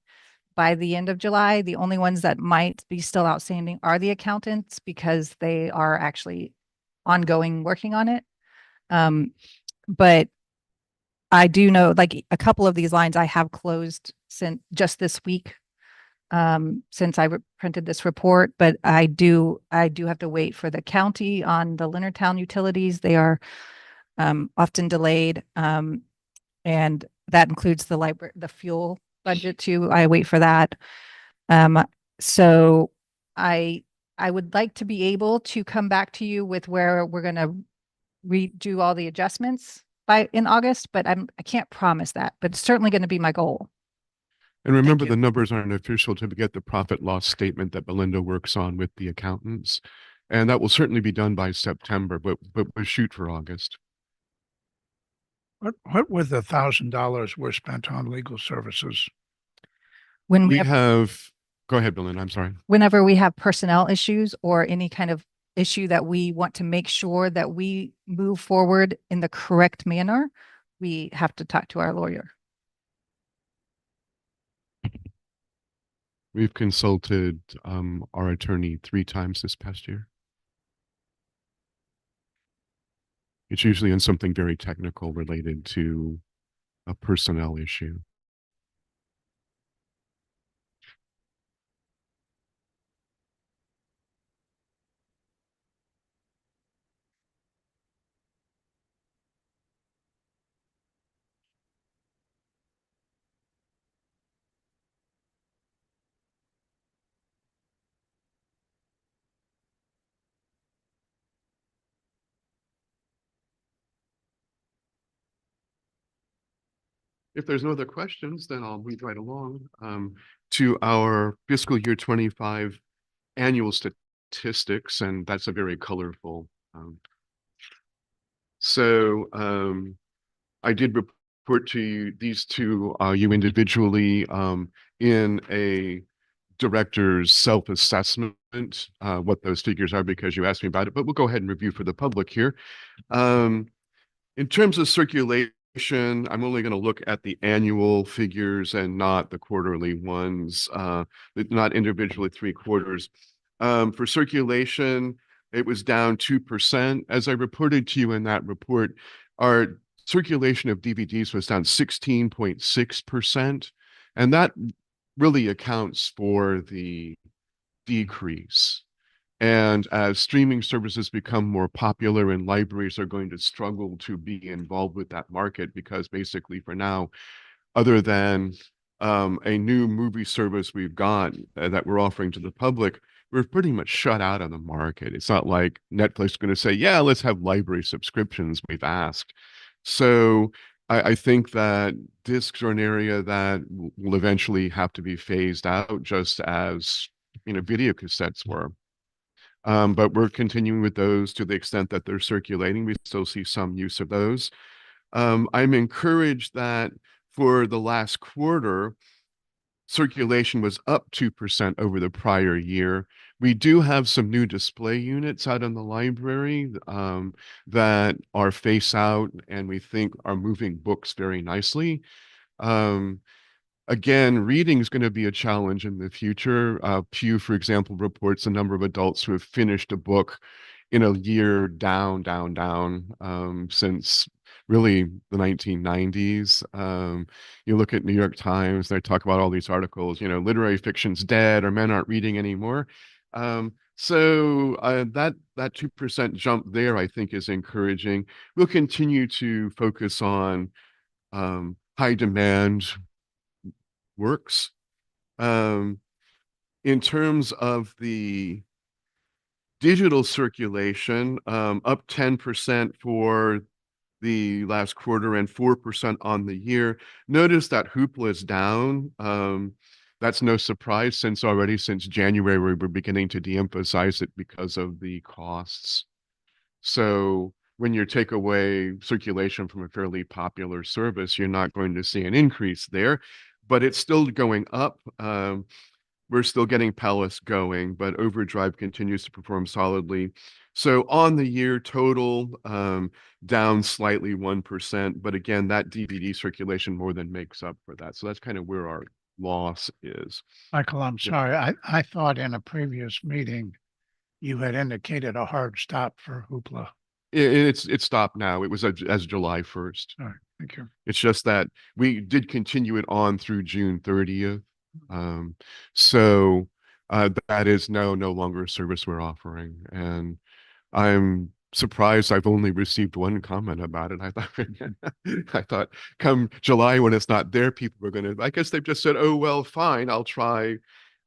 by the end of July. The only ones that might be still outstanding are the accountants, because they are actually ongoing working on it. But I do know, like, a couple of these lines I have closed since just this week, since I printed this report, but I do have to wait for the county on the Leonardtown utilities. They are often delayed, and that includes the library, the fuel budget too. I wait for that. So I would like to be able to come back to you with where we're going to redo all the adjustments in August, but I can't promise that, but it's certainly going to be my goal. And remember, the numbers aren't official to get the profit loss statement that Belinda works on with the accountants. And that will certainly be done by September, but we'll shoot for August. What with the $1,000 we're spent on legal services? When We have, go ahead, Belinda, I'm sorry. Whenever we have personnel issues or any kind of issue that we want to make sure that we move forward in the correct manner, we have to talk to our lawyer. We've consulted our attorney 3 times this past year. It's usually on something very technical related to a personnel issue. If there's no other questions, then I'll move right along to our fiscal year 25 annual statistics, and that's a very colorful. I did report to you these two you individually in a director's self-assessment, what those figures are, because you asked me about it, but we'll go ahead and review for the public here. In terms of circulation, I'm only going to look at the annual figures and not the quarterly ones, not individually 3 quarters. For circulation, it was down 2%. As I reported to you in that report, our circulation of DVDs was down 16.6%. And that really accounts for the decrease. And as streaming services become more popular and libraries are going to struggle to be involved with that market, because basically for now, other than a new movie service we've got that we're offering to the public, we're pretty much shut out of the market. It's not like Netflix is going to say, yeah, let's have library subscriptions. We've asked. So I think that discs are an area that will eventually have to be phased out, just as, you know, video cassettes were. But we're continuing with those to the extent that they're circulating. We still see some use of those. I'm encouraged that for the last quarter, circulation was up 2% over the prior year. We do have some new display units out in the library that are face out, and we think are moving books very nicely. Again, reading is going to be a challenge in the future. Pew, for example, reports the number of adults who have finished a book in a year down since really the 1990s. You look at New York Times, they talk about all these articles, you know, literary fiction's dead, or men aren't reading anymore. So that 2% jump there, I think, is encouraging. We'll continue to focus on high demand works. In terms of the digital circulation, up 10% for the last quarter and 4% on the year. Notice that Hoopla is down. That's no surprise, since January, we were beginning to de-emphasize it because of the costs. So when you take away circulation from a fairly popular service, you're not going to see an increase there, but it's still going up. We're still getting Palace going, but Overdrive continues to perform solidly. So on the year total, down slightly 1%, but again, that DVD circulation more than makes up for that. So that's kind of where our loss is. Michael, I'm sorry. I thought in a previous meeting, you had indicated a hard stop for Hoopla. It's stopped now. It was as July 1st. All right, thank you. It's just that we did continue it on through June 30th. So that is no longer a service we're offering. And I'm surprised I've only received one comment about it. I thought come July, when it's not there, people were going to, I guess they've just said, oh, well, fine, I'll try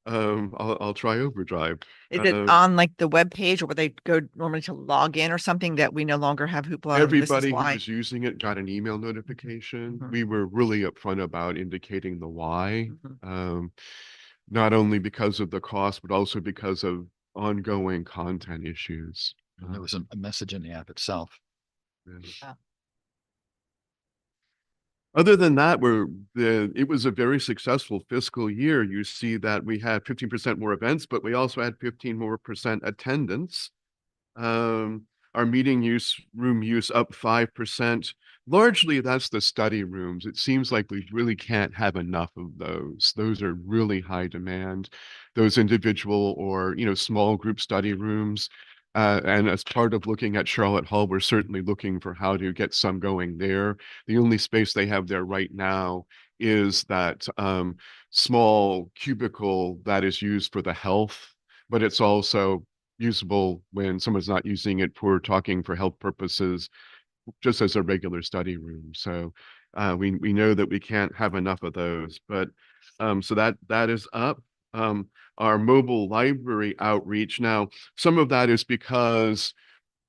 Overdrive. Is it on like the web page, or where they go normally to log in or something, that we no longer have Hoopla? Everybody who was using it got an email notification. We were really upfront about indicating the why, not only because of the cost, but also because of ongoing content issues. There was a message in the app itself. Other than that, it was a very successful fiscal year. You see that we had 15% more events, but we also had 15% more attendance. Our meeting room use up 5%. Largely, that's the study rooms. It seems like we really can't have enough of those. Those are really high demand. Those individual or, you know, small group study rooms. And as part of looking at Charlotte Hall, we're certainly looking for how to get some going there. The only space they have there right now is that small cubicle that is used for the health, but it's also usable when someone's not using it for talking for health purposes, just as a regular study room. So we know that we can't have enough of those, but so that is up. Our mobile library outreach. Now, some of that is because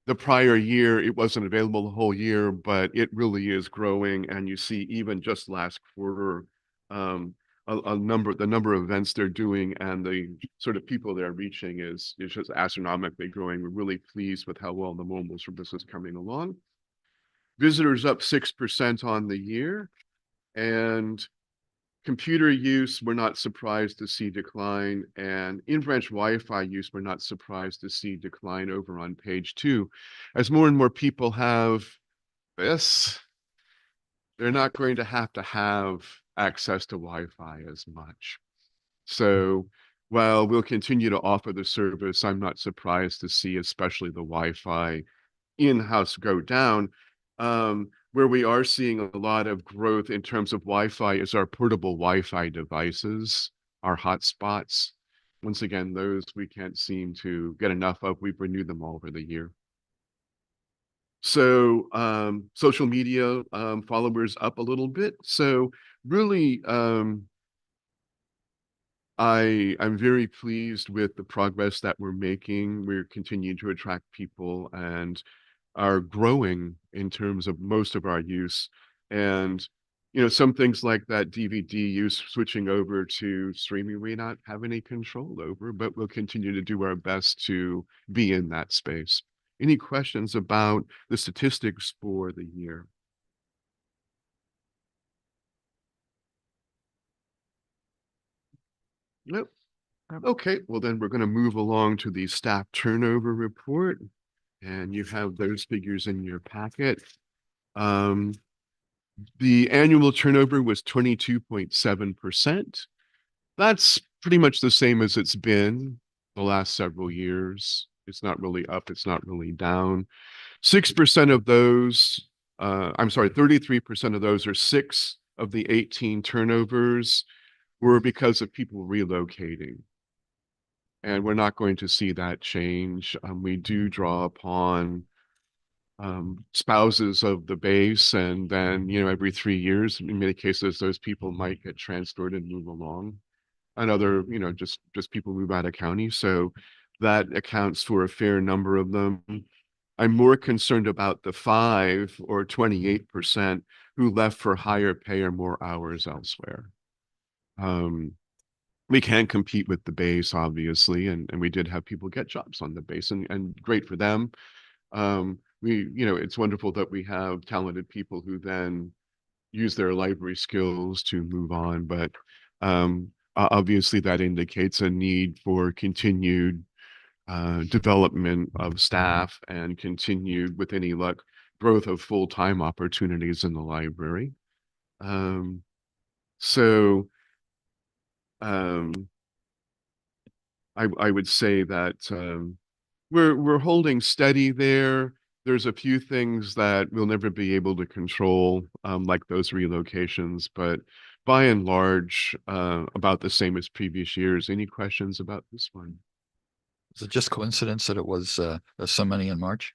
the prior year, it wasn't available the whole year, but it really is growing. And you see even just last quarter, the number of events they're doing and the sort of people they're reaching is just astronomically growing. We're really pleased with how well the mobile service is coming along. Visitors up 6% on the year, and computer use, we're not surprised to see decline, and in-branch Wi-Fi use, we're not surprised to see decline over on page 2. As more and more people have this, they're not going to have access to Wi-Fi as much. So while we'll continue to offer the service, I'm not surprised to see especially the Wi-Fi in-house go down. Where we are seeing a lot of growth in terms of Wi-Fi is our portable Wi-Fi devices, our hotspots. Once again, those we can't seem to get enough of. We've renewed them over the year. So social media followers up a little bit. So really, I'm very pleased with the progress that we're making. We're continuing to attract people and are growing in terms of most of our use. And, you know, some things like that DVD use switching over to streaming, we not have any control over, but we'll continue to do our best to be in that space. Any questions about the statistics for the year? Nope. Okay, well then we're going to move along to the staff turnover report. And you have those figures in your packet. The annual turnover was 22.7%. That's pretty much the same as it's been the last several years. It's not really up, it's not really down. 6% of those, 33% of those, or 6 of the 18 turnovers were because of people relocating. And we're not going to see that change. We do draw upon spouses of the base, and then, you know, every 3 years, in many cases, those people might get transferred and move along. And other, you know, just people move out of county. So that accounts for a fair number of them. I'm more concerned about the 5 or 28% who left for higher pay or more hours elsewhere. We can compete with the base, obviously, and we did have people get jobs on the base, and great for them. You know, it's wonderful that we have talented people who then use their library skills to move on, but obviously that indicates a need for continued development of staff and continued, with any luck, growth of full-time opportunities in the library. I would say that we're holding steady there. There's a few things that we'll never be able to control, like those relocations, but by and large, about the same as previous years. Any questions about this one? Is it just coincidence that it was so many in March?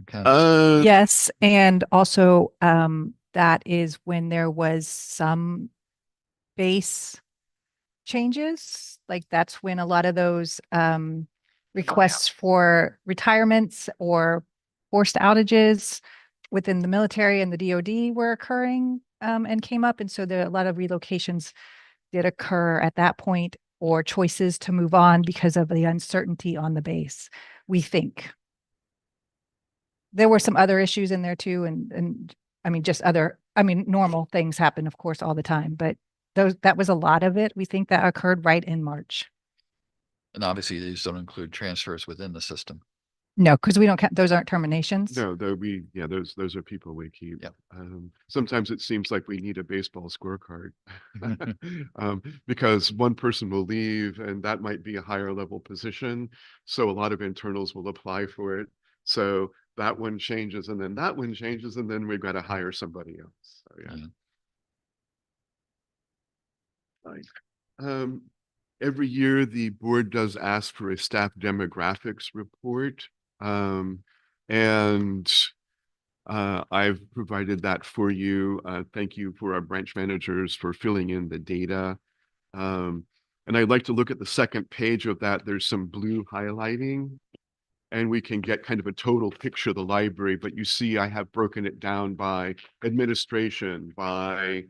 Okay. Yes, and also that is when there was some base changes. Like that's when a lot of those requests for retirements or forced outages within the military and the DoD were occurring and came up. And so there a lot of relocations did occur at that point, or choices to move on because of the uncertainty on the base, we think. There were some other issues in there too. And I mean, just other, I mean, normal things happen, of course, all the time, but that was a lot of it. We think that occurred right in March. And obviously these don't include transfers within the system. No, because we don't count, those aren't terminations. No, those are people we keep. Yep. Sometimes it seems like we need a baseball scorecard because one person will leave and that might be a higher level position. So a lot of internals will apply for it. So that one changes and then that one changes and then we've got to hire somebody else. So yeah. Right. Every year the board does ask for a staff demographics report. I've provided that for you. Thank you for our branch managers for filling in the data. And I'd like to look at the second page of that. There's some blue highlighting. and we can get kind of a total picture of the library. But you see, I have broken it down by administration, by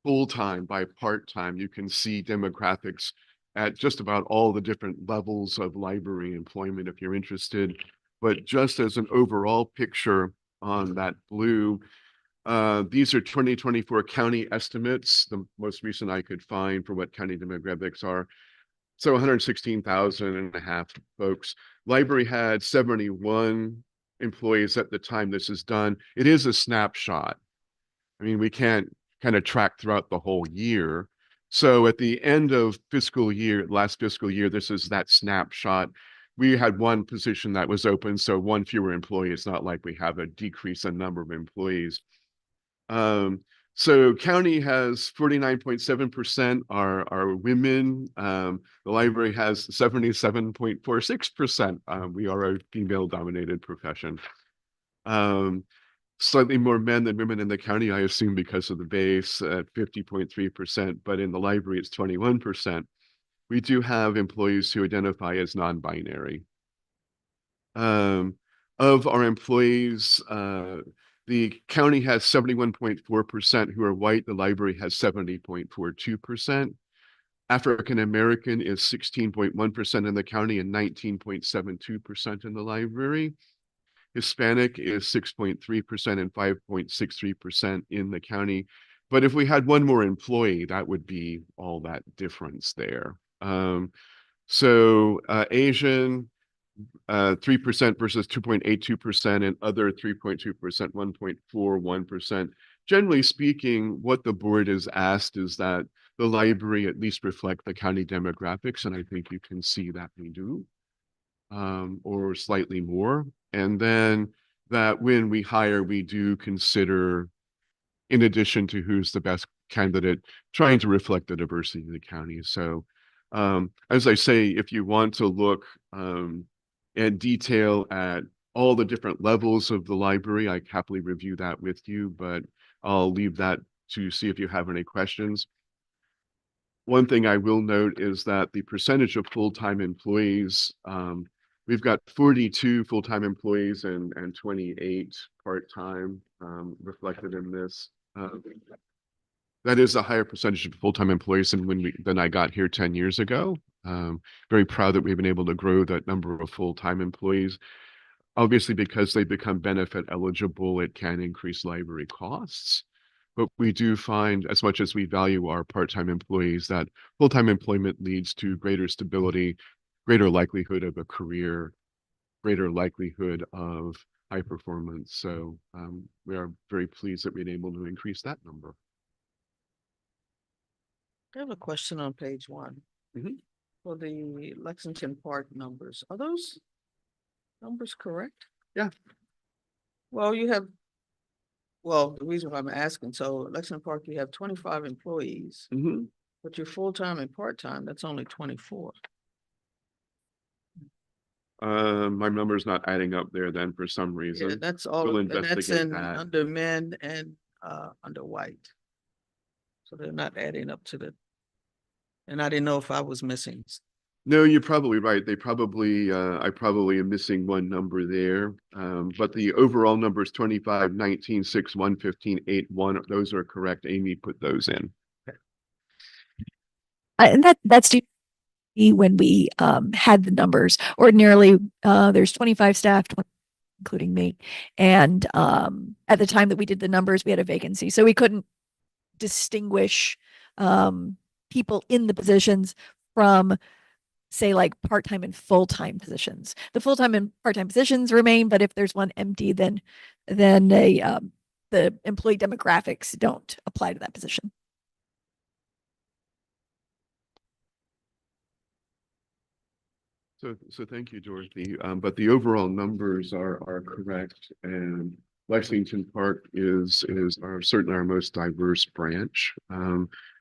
full-time, by part-time. You can see demographics at just about all the different levels of library employment if you're interested. But just as an overall picture on that blue, these are 2024 county estimates, the most recent I could find for what county demographics are. So 116,000 and a half folks. Library had 71 employees at the time this is done. It is a snapshot. I mean, we can't kind of track throughout the whole year. So at the end of last fiscal year, this is that snapshot. We had one position that was open, so one fewer employee. It's not like we have a decrease in number of employees. So county has 49.7% are women. The library has 77.46%. We are a female dominated profession. Slightly more men than women in the county, I assume because of the base at 50.3%, but in the library it's 21%. We do have employees who identify as non-binary. Of our employees, the county has 71.4% who are white. The library has 70.42%. African American is 16.1% in the county and 19.72% in the library. Hispanic is 6.3% and 5.63% in the county. But if we had one more employee, that would be all that difference there. Asian, 3% versus 2.82%, and other 3.2%, 1.41%. Generally speaking, what the board has asked is that the library at least reflect the county demographics, and I think you can see that we do, or slightly more. And then that when we hire, we do consider, in addition to who's the best candidate, trying to reflect the diversity of the county. So as I say, if you want to look in detail at all the different levels of the library, I happily review that with you, but I'll leave that to see if you have any questions. One thing I will note is that the percentage of full-time employees, we've got 42 full-time employees and 28 part-time reflected in this. That is a higher percentage of full-time employees than I got here 10 years ago. Very proud that we've been able to grow that number of full-time employees. Obviously, because they become benefit eligible, it can increase library costs. But we do find, as much as we value our part-time employees, that full-time employment leads to greater stability, greater likelihood of a career, greater likelihood of high performance. So we are very pleased that we've been able to increase that number. I have a question on page 1. For the Lexington Park numbers, are those numbers correct? Yeah. Well, the reason why I'm asking, so Lexington Park, you have 25 employees, but your full-time and part-time, that's only 24. My number's not adding up there then for some reason. Yeah, that's all, We'll and that's investigate in that. under men and under white. So they're not adding up to the, and I didn't know if I was missing. No, you're probably right. I probably am missing one number there. But the overall numbers 25, 19, 6, 1, 15, 8, 1, those are correct. Amy put those in. And that's due when we had the numbers. Ordinarily, there's 25 staff, 20, including me. And at the time that we did the numbers, we had a vacancy. So we couldn't distinguish people in the positions from, say, like part-time and full-time positions. The full-time and part-time positions remain, but if there's one empty, then the employee demographics don't apply to that position. So thank you, Dorothy. But the overall numbers are correct, and Lexington Park is certainly our most diverse branch,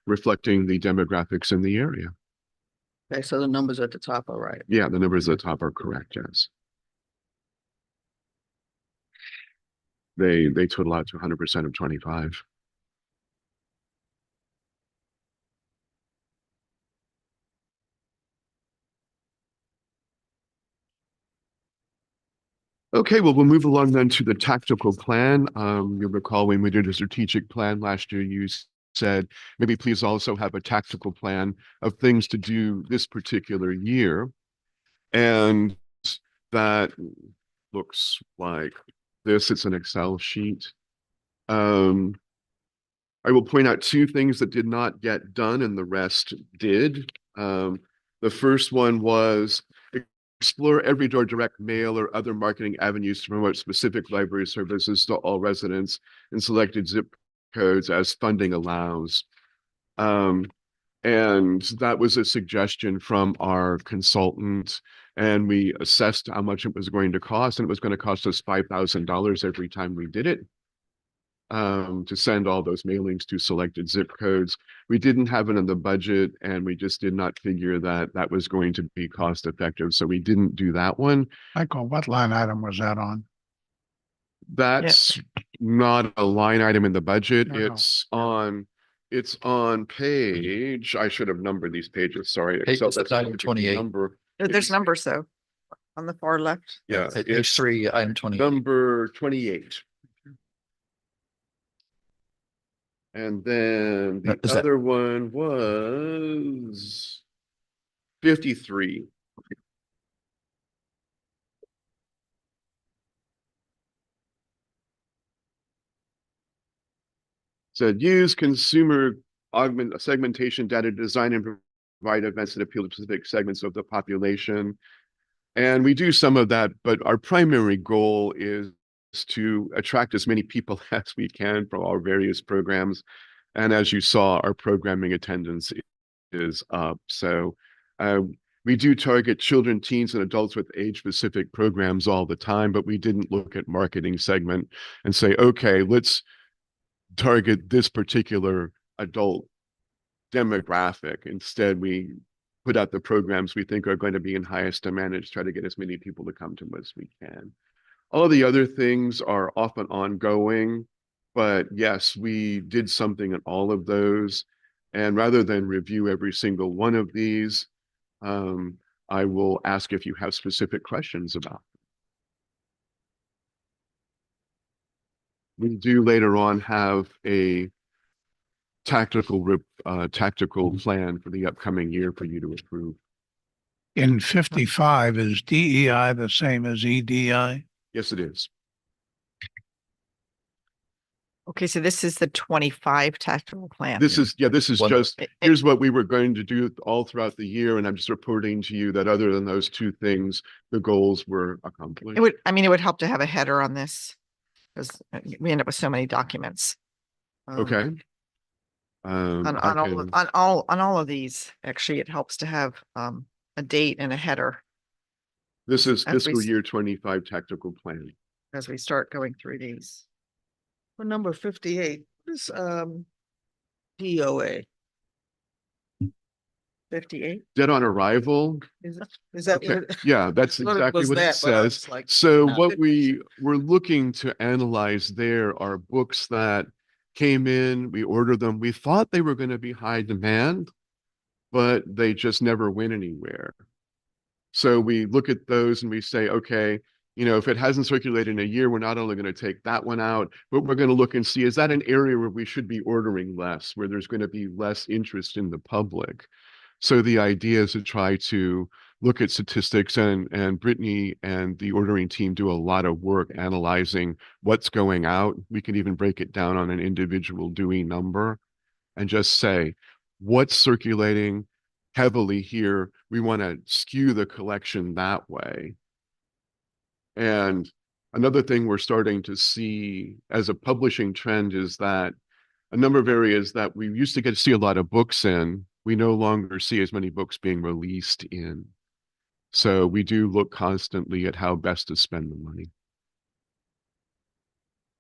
reflecting the demographics in the area. Okay, so the numbers at the top are right. Yeah, the numbers at the top are correct, yes. They total out to 100% of 25. Okay, well, we'll move along then to the tactical plan. You'll recall when we did a strategic plan last year, you said, maybe please also have a tactical plan of things to do this particular year. And that looks like this. It's an Excel sheet. I will point out two things that did not get done and the rest did. The first one was explore every door direct mail or other marketing avenues to promote specific library services to all residents in selected zip codes as funding allows. And that was a suggestion from our consultant, and we assessed how much it was going to cost, and it was going to cost us $5,000 every time we did it. To send all those mailings to selected zip codes. We didn't have it in the budget, and we just did not figure that that was going to be cost effective. So we didn't do that one. Michael, what line item was that on? That's not a line item in the budget. No, no. It's on page, I should have numbered these pages. Sorry. Page- Excel, it's that's a item particular 28. number. There's numbers though, on the far left. Yeah, Page it's 3, item 20. number 28. And then the Is that- other one was 53. Said use consumer segmentation data to design and provide events that appeal to specific segments of the population. And we do some of that, but our primary goal is to attract as many people as we can from our various programs. And as you saw, our programming attendance is up. So we do target children, teens, and adults with age-specific programs all the time, but we didn't look at marketing segment and say, okay, let's target this particular adult demographic. Instead, we put out the programs we think are going to be in highest demand and try to get as many people to come to them as we can. All the other things are often ongoing, but yes, we did something in all of those. And rather than review every single one of these, I will ask if you have specific questions about them. We do later on have a tactical plan for the upcoming year for you to approve. In 55, is DEI the same as EDI? Yes, it is. Okay, so this is the 25 tactical plan. This is One- just, here's what we were going to do all throughout the year. And I'm just reporting to you that other than those two things, the goals were accomplished. It would help to have a header on this because we end up with so many documents. Okay. On Okay. all of these, actually, it helps to have a date and a header This is as we fiscal s- year 25 tactical plan. as we start going through these. For number 58, what is DOA? 58. Dead on arrival. Is that Okay, what it? yeah, that's thought it exactly was what it that, but I says. was like, So no. what we were looking to analyze there are books that came in, we ordered them, we thought they were going to be high demand, but they just never went anywhere. So we look at those and we say, okay, you know, if it hasn't circulated in a year, we're not only going to take that one out, but we're going to look and see, is that an area where we should be ordering less, where there's going to be less interest in the public? So the idea is to try to look at statistics, and Brittany and the ordering team do a lot of work analyzing what's going out. We can even break it down on an individual Dewey number and just say, what's circulating heavily here? We want to skew the collection that way. And another thing we're starting to see as a publishing trend is that a number of areas that we used to get to see a lot of books in, we no longer see as many books being released in. So we do look constantly at how best to spend the money.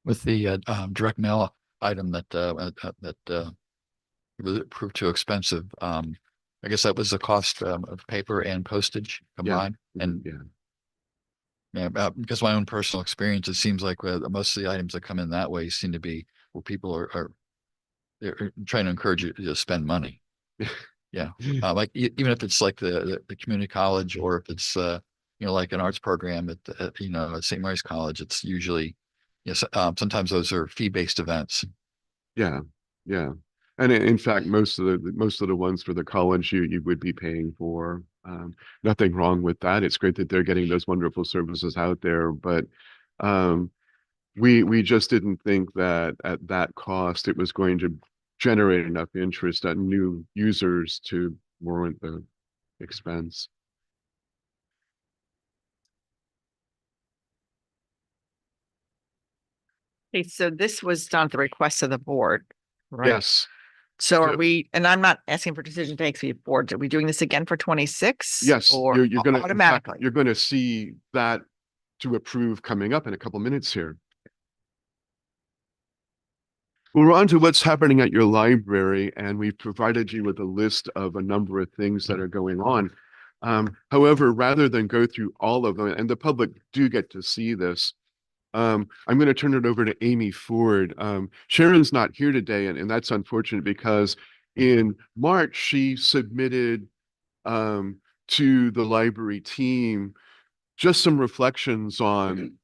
With the direct mail item that proved too expensive, I guess that was the cost of paper and postage combined. And Yeah. because my own personal experience, it seems like most of the items that come in that way seem to be where people are they're trying to encourage you to spend money. Yeah. Like even if it's like the community college, or if it's like an arts program at St. Mary's College, it's usually, yes, sometimes those are fee-based events. Yeah, yeah. And in fact, most of the ones for the college you would be paying for. Nothing wrong with that. It's great that they're getting those wonderful services out there, but we just didn't think that at that cost it was going to generate enough interest on new users to warrant the expense. Okay, so this was done at the request of the board, right? Yes. So are So- we, and I'm not asking for decision to take the board, are we doing this again for 26? Yes, Or you're gonna, in fact, automatically? you're gonna see that to approve coming up in a couple minutes here. Well, we're on to what's happening at your library, and we've provided you with a list of a number of things that are going on. However, rather than go through all of them, and the public do get to see this, I'm going to turn it over to Amy Ford. Sharon's not here today, and that's unfortunate because in March, she submitted to the library team just some reflections on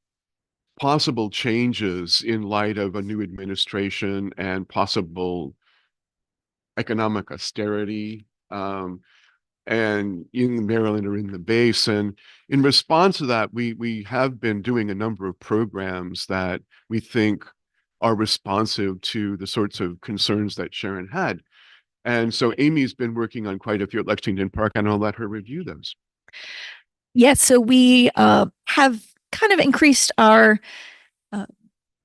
possible changes in light of a new administration and possible economic austerity and in Maryland or in the base. And in response to that, we have been doing a number of programs that we think are responsive to the sorts of concerns that Sharon had. And so Amy's been working on quite a few at Lexington Park, and I'll let her review those. Yes, so we have kind of increased our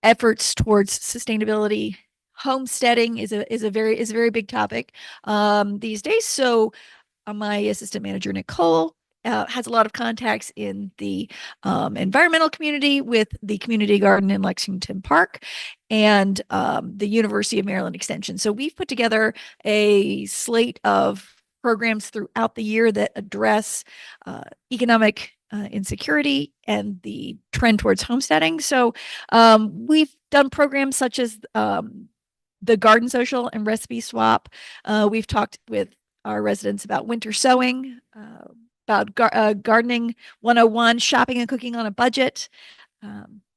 efforts towards sustainability. Homesteading is a very big topic these days. So my assistant manager Nicole has a lot of contacts in the environmental community with the community garden in Lexington Park and the University of Maryland Extension. So we've put together a slate of programs throughout the year that address economic insecurity and the trend towards homesteading. So we've done programs such as the Garden Social and Recipe Swap. We've talked with our residents about winter sewing, about gardening 101, shopping and cooking on a budget,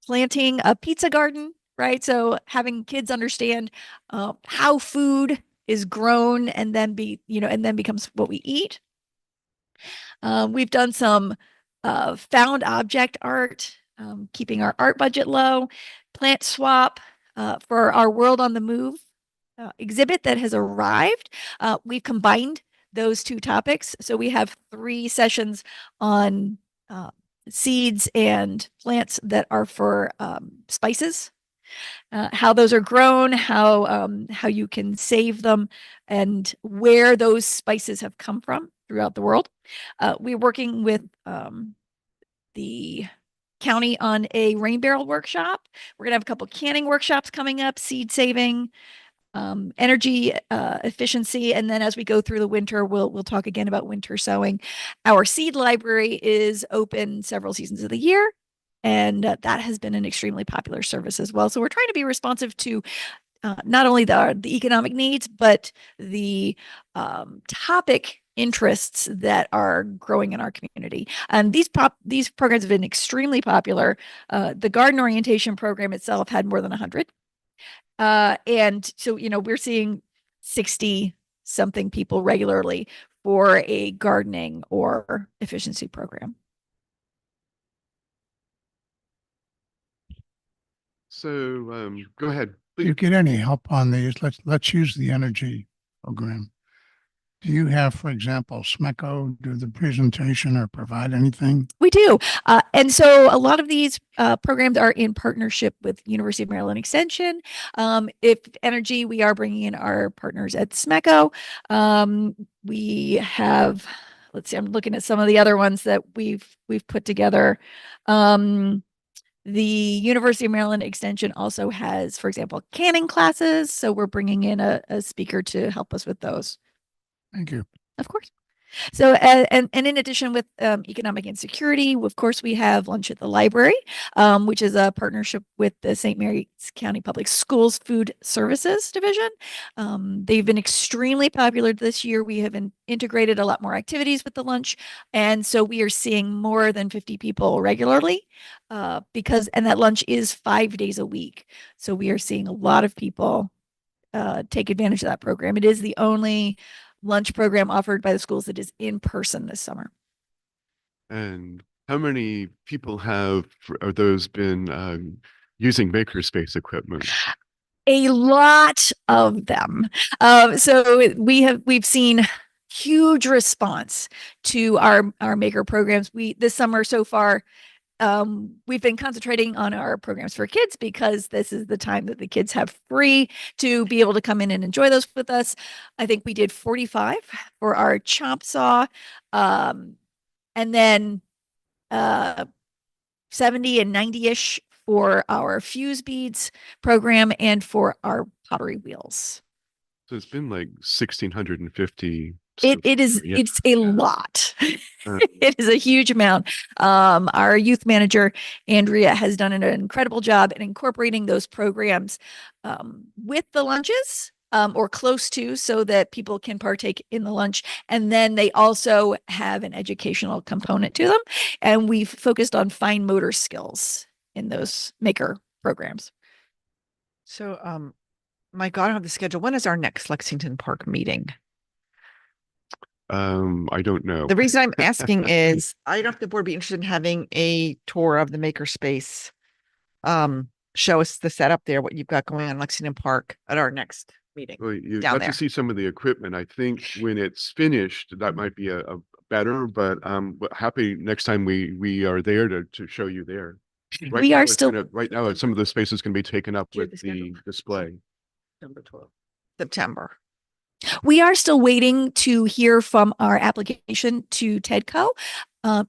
planting a pizza garden, right? So having kids understand how food is grown and then becomes what we eat. We've done some found object art, keeping our art budget low, plant swap for our World on the Move exhibit that has arrived. We've combined those two topics. So we have 3 sessions on seeds and plants that are for spices, how those are grown, how you can save them, and where those spices have come from throughout the world. We're working with the county on a rain barrel workshop. We're gonna have a couple canning workshops coming up, seed saving, energy efficiency, and then as we go through the winter, we'll talk again about winter sowing. Our seed library is open several seasons of the year, and that has been an extremely popular service as well. So we're trying to be responsive to not only the economic needs, but the topic interests that are growing in our community. And these programs have been extremely popular. The garden orientation program itself had more than 100. And so, we're seeing 60 something people regularly for a gardening or efficiency program. So go ahead. Do you get any help on these? Let's use the energy program. Do you have, for example, SMECO do the presentation or provide anything? We do. And so a lot of these programs are in partnership with University of Maryland Extension. If energy, we are bringing in our partners at SMECO. We have, let's see, I'm looking at some of the other ones that we've put together. The University of Maryland Extension also has, for example, canning classes. So we're bringing in a speaker to help us with those. Thank you. Of course. So, and in addition with economic insecurity, of course, we have Lunch at the Library, which is a partnership with the St. Mary's County Public Schools Food Services Division. They've been extremely popular this year. We have integrated a lot more activities with the lunch. And so we are seeing more than 50 people regularly and that lunch is 5 days a week. So we are seeing a lot of people take advantage of that program. It is the only lunch program offered by the schools that is in person this summer. And how many people are those been using Makerspace equipment? A lot of them. So we've seen huge response to our maker programs. This summer so far, we've been concentrating on our programs for kids because this is the time that the kids have free to be able to come in and enjoy those with us. I think we did 45 for our chomp saw, and then 70 and 90-ish for our fuse beads program and for our pottery wheels. So it's been like 1,650. It is, Yeah. it's a lot. Uh, It is a huge amount. Our youth manager, Andrea, has done an incredible job in incorporating those programs with the lunches or close to, so that people can partake in the lunch. And then they also have an educational component to them. And we've focused on fine motor skills in those maker programs. So, Mike, I don't have the schedule. When is our next Lexington Park meeting? I don't know. The reason I'm asking is I don't know if the board would be interested in having a tour of the makerspace. Show us the setup there, what you've got going on in Lexington Park at our next meeting. Well, you down got there. to see some of the equipment. I think when it's finished, that might be a better, but happy next time we are there to show you there. We now are it's still- right now, some of the space is going to be taken up Do you have with the the schedule? display. Number 12. September. We are still waiting to hear from our application to TEDCO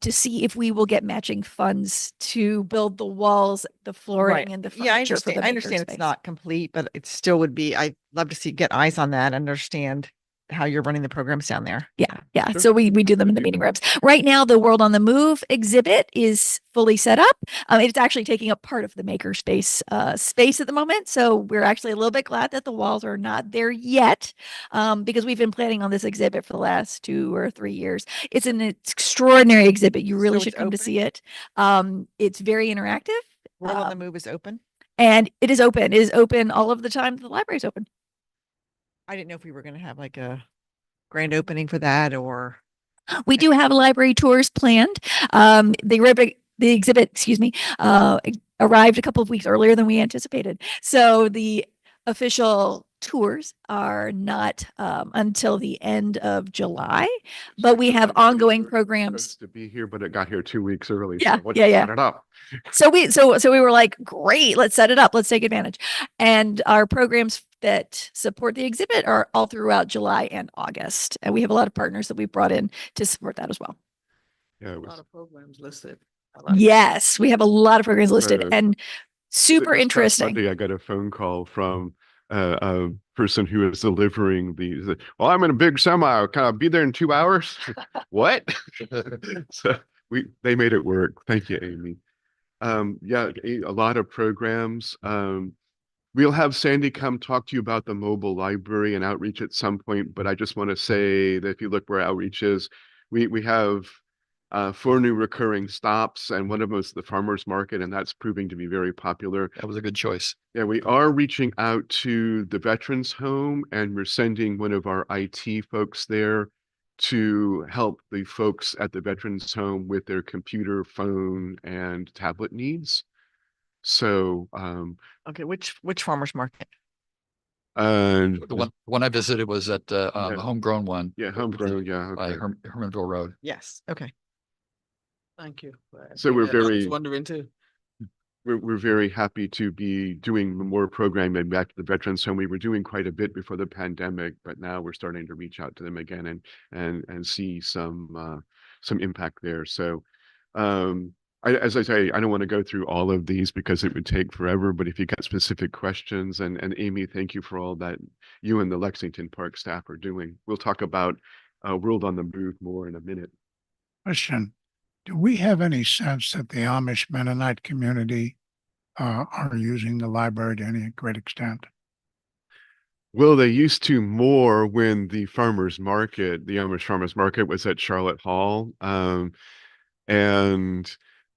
to see if we will get matching funds to build the walls, the flooring, and the furniture. Yeah, I for understand. the I understand it's makerspace. not complete, but it still would be, I'd love to get eyes on that, understand how you're running the programs down there. Yeah. Sure. So we do them in the meeting rooms. Right now, the World on the Move exhibit is fully set up. It's actually taking up part of the makerspace space at the moment. So we're actually a little bit glad that the walls are not there yet, because we've been planning on this exhibit for the last 2 or 3 years. It's an extraordinary exhibit. You really So should it's come to open? see it. It's very interactive. World on the Um, Move is open. And it is open. It is open all of the time. The library's open. I didn't know if we were going to have like a grand opening for that or. We do have library tours planned. The exhibit, excuse me, arrived a couple of weeks earlier than we anticipated. So the official tours are not until the end of July, but we have ongoing programs. Supposed to be here, but it got here 2 weeks early. Yeah, so let's yeah. set it up. So we were like, great, let's set it up. Let's take advantage. And our programs that support the exhibit are all throughout July and August. And we have a lot of partners that we've brought in to support that as well. Yeah, it A was. lot of programs listed. I like it. Yes, we have a lot of programs listed Uh, and super This past interesting. Monday, I got a phone call from a person who is delivering these. Well, I'm in a big semi. Can I be there in 2 hours? What? So they made it work. Thank you, Amy. Yeah, a lot of programs. We'll have Sandy come talk to you about the mobile library and outreach at some point, but I just want to say that if you look where outreach is, we have 4 new recurring stops, and one of them is the farmers market, and that's proving to be very popular. That was a good choice. Yeah, we are reaching out to the veterans home, and we're sending one of our IT folks there to help the folks at the veterans home with their computer, phone, and tablet needs. So, Okay, which farmer's market? and The one I visited was at the Yeah. homegrown one. yeah, homegrown, yeah. By Okay. Hermanville Road. Yes. Okay. Thank you. for So asking we're that. I was very- wondering too. We're very happy to be doing more programming back to the veterans home. We were doing quite a bit before the pandemic, but now we're starting to reach out to them again and see some impact there. So, as I say, I don't want to go through all of these because it would take forever, but if you got specific questions, and Amy, thank you for all that you and the Lexington Park staff are doing. We'll talk about World on the Move more in a minute. Question, do we have any sense that the Amish Mennonite community are using the library to any great extent? Well, they used to more when the Amish farmers market was at Charlotte Hall. And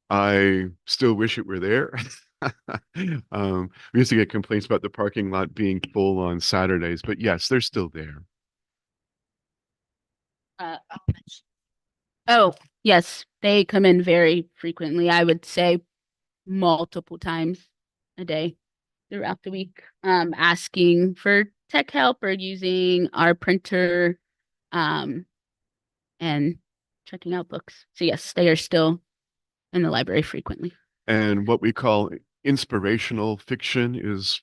I still wish it were there. We used to get complaints about the parking lot being full on Saturdays, but yes, they're still there. Oh, yes, they come in very frequently. I would say multiple times a day throughout the week, asking for tech help or using our printer, and checking out books. So yes, they are still in the library frequently. And what we call inspirational fiction is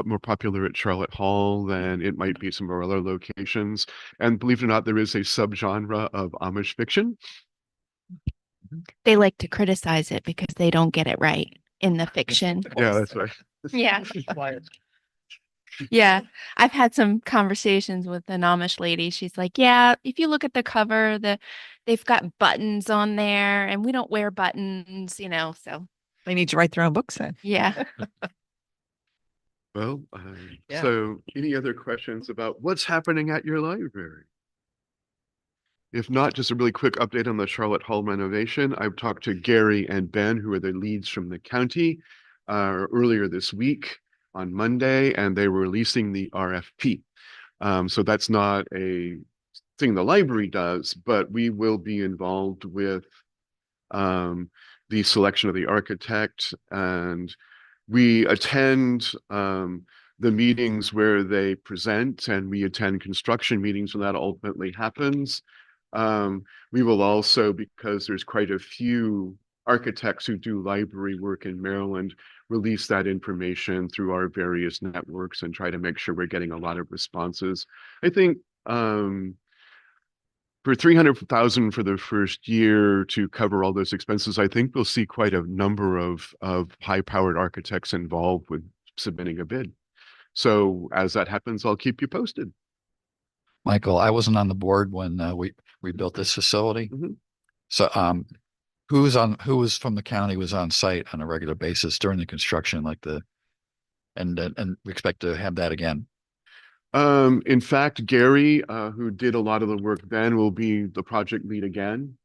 more popular at Charlotte Hall than it might be some of our other locations. And believe it or not, there is a subgenre of Amish fiction. They like to criticize it because they don't get it right in the fiction. Yeah, that's right. Yeah. Yeah. I've had some conversations with an Amish lady. She's like, yeah, if you look at the cover, they've got buttons on there and we don't wear buttons, so They need to write their own books then. yeah. Well, Yeah. so any other questions about what's happening at your library? If not, just a really quick update on the Charlotte Hall renovation. I've talked to Gary and Ben, who are the leads from the county, earlier this week on Monday, and they were releasing the RFP. So that's not a thing the library does, but we will be involved with the selection of the architect, and we attend the meetings where they present, and we attend construction meetings when that ultimately happens. We will also, because there's quite a few architects who do library work in Maryland, release that information through our various networks and try to make sure we're getting a lot of responses. I think for $300,000 for the first year to cover all those expenses, I think we'll see quite a number of high-powered architects involved with submitting a bid. So as that happens, I'll keep you posted. Michael, I wasn't on the board when we built this facility. Mhm. So who was from the county was on site on a regular basis during the construction, and we expect to have that again. In fact, Gary, who did a lot of the work then, will be the project lead again.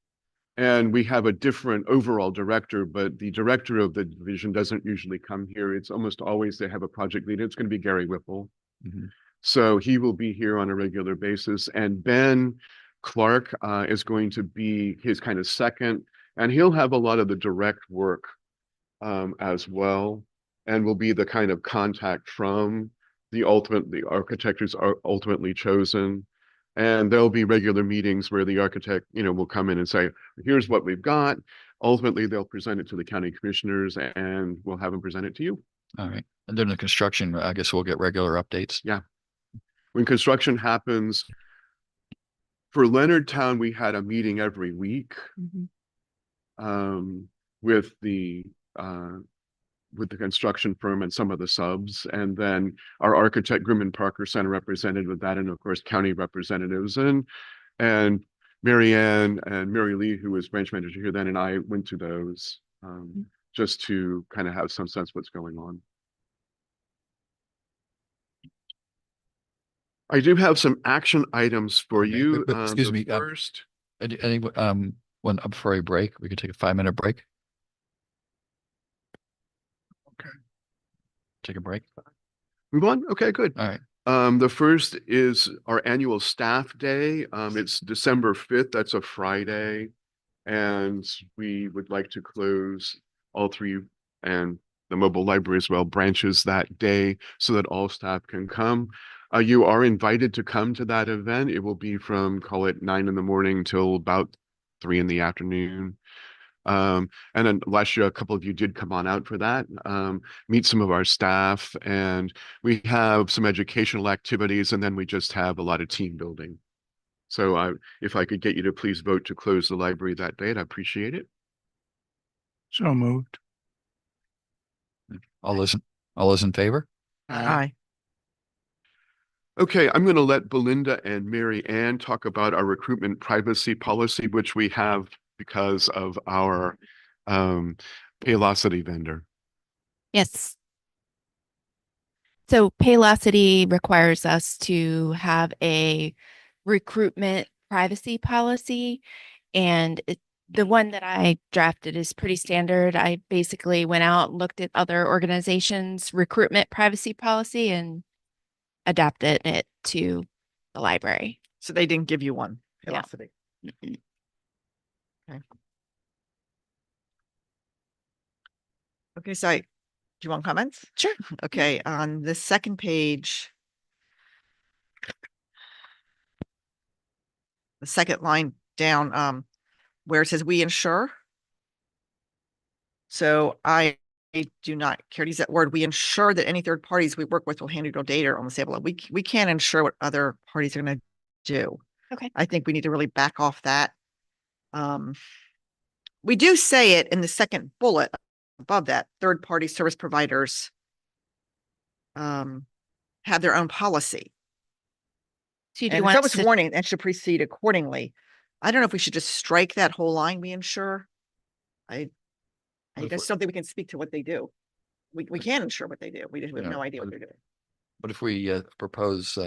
And we have a different overall director, but the director of the division doesn't usually come here. It's almost always they have a project lead. It's going to be Gary Whipple. Mm-hmm. So he will be here on a regular basis. And Ben Clark is going to be his kind of second, and he'll have a lot of the direct work as well, and will be the kind of contact from the architect who's ultimately chosen. And there'll be regular meetings where the architect, will come in and say, here's what we've got. Ultimately, they'll present it to the county commissioners and we'll have them present it to you. All right. And during the construction, I guess we'll get regular updates. Yeah. When construction happens, for Leonardtown, we had a meeting every week with the construction firm and some of the subs. And then our architect, Grimm & Parker, sent a representative with that, and of course, county representatives. And Mary Ann and Mary Lee, who was branch manager here then, and I went to those just to kind of have some sense what's going on. I do have some action items for you. But excuse me, First, before we break, we could take a 5-minute break. Okay. Take a break. move on. Okay, good. All right. The first is our annual staff day. It's December 5th. That's a Friday. And we would like to close all 3 and the mobile library as well branches that day so that all staff can come. You are invited to come to that event. It will be from, call it 9 in the morning till about 3 in the afternoon. And then last year, a couple of you did come on out for that, meet some of our staff, and we have some educational activities, and then we just have a lot of team building. So if I could get you to please vote to close the library that day, I'd appreciate it. So moved. All those in favor? Aye. Okay, I'm going to let Belinda and Mary Ann talk about our recruitment privacy policy, which we have because of our Paylocity vendor. Yes. So Paylocity requires us to have a recruitment privacy policy, and the one that I drafted is pretty standard. I basically went out, looked at other organizations' recruitment privacy policy and adapted it to the library. So they didn't give you one, Yeah. Paylocity. Okay. Okay, so do you want comments? Sure. Okay, on the second page, the second line down, where it says we ensure. So I do not care to use that word. We ensure that any third parties we work with will handle your data on the table. We can't ensure what other parties are going to do. Okay. I think we need to really back off that. We do say it in the second bullet above that, third party service providers have their own policy. So do you And want if us was to- warning and should proceed accordingly. I don't know if we should just strike that whole line, we ensure. I What if just don't think we can speak to what they do. We can ensure what they do. We have Yeah, no idea what but- they're doing. But if we propose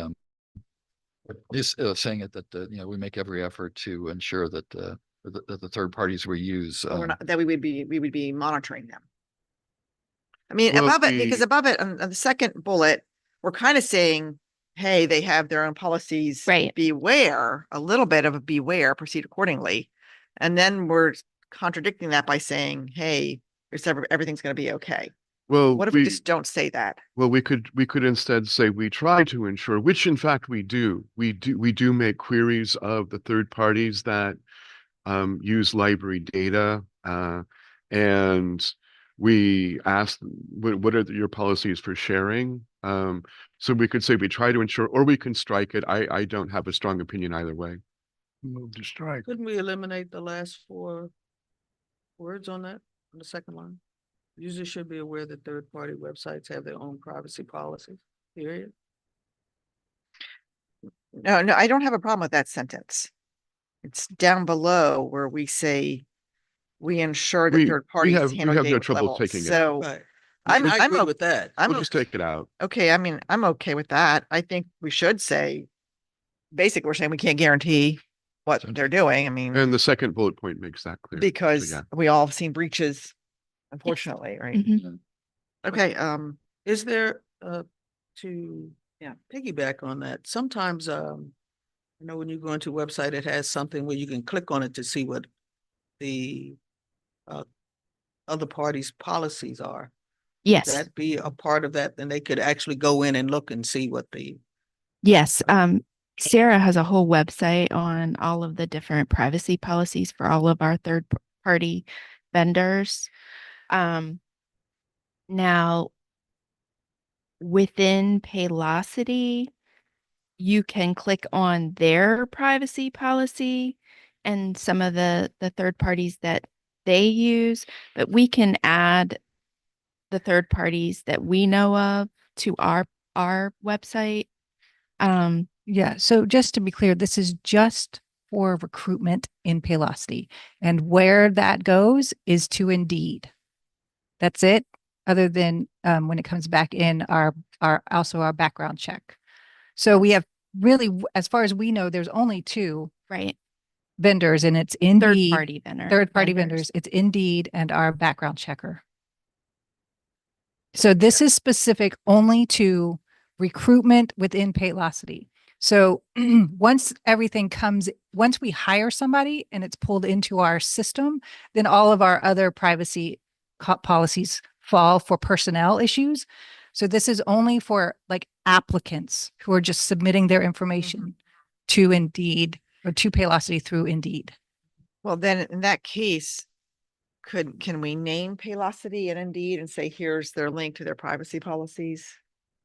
this saying it that we make every effort to ensure that the third parties we use Or not, that we would be monitoring them. I mean, Well, above it, because above it on the second bullet, we're kind of saying, hey, they have their own policies. Right. Beware, a little bit of a beware, proceed accordingly. And then we're contradicting that by saying, hey, everything's going to be okay. Well, What if we just don't say that? Well, we could instead say we try to ensure, which in fact we do. We do make queries of the third parties that use library data, and we ask what are your policies for sharing. So we could say we try to ensure, or we can strike it. I don't have a strong opinion either way. Move to strike. Couldn't we eliminate the last 4 words on that, on the second line? Users should be aware that third-party websites have their own privacy policies, period. No, I don't have a problem with that sentence. It's down below where we say we ensure that We- third we parties have- we handle have no data with trouble level. taking it. So Right. I'm I agree o- with that. I'm We'll just take it out. okay. I mean, I'm okay with that. I think we should say, basically, we're saying we can't guarantee what Sure. they're doing. I mean, And the second bullet point makes that clear. So, because yeah. we all have seen breaches, unfortunately, right? Mhm. Okay, Is there, to piggyback on that, sometimes, you know, when you go into a website, it has something where you can click on it to see what the other parties' policies are. Yes. That be a part of that, then they could actually go in and look and see what the, Yes. Sarah has a whole website on all of the different privacy policies for all of our party vendors. Now, within Paylocity, you can click on their privacy policy and some of the third parties that they use, but we can add the third parties that we know of to our website. Yeah, so just to be clear, this is just for recruitment in Paylocity. And where that goes is to Indeed. That's it, other than when it comes back in our background check. So we have really, as far as we know, there's only 2 Right. vendors, and it's Indeed. Third party Vendors. It's Indeed and our background checker. So this is specific only to recruitment within Paylocity. So once we hire somebody and it's pulled into our system, then all of our other privacy policies fall for personnel issues. So this is only for like applicants who are just submitting their information to Indeed or to Paylocity through Indeed. well, then in that case, can we name Paylocity and Indeed and say, here's their link to their privacy policies?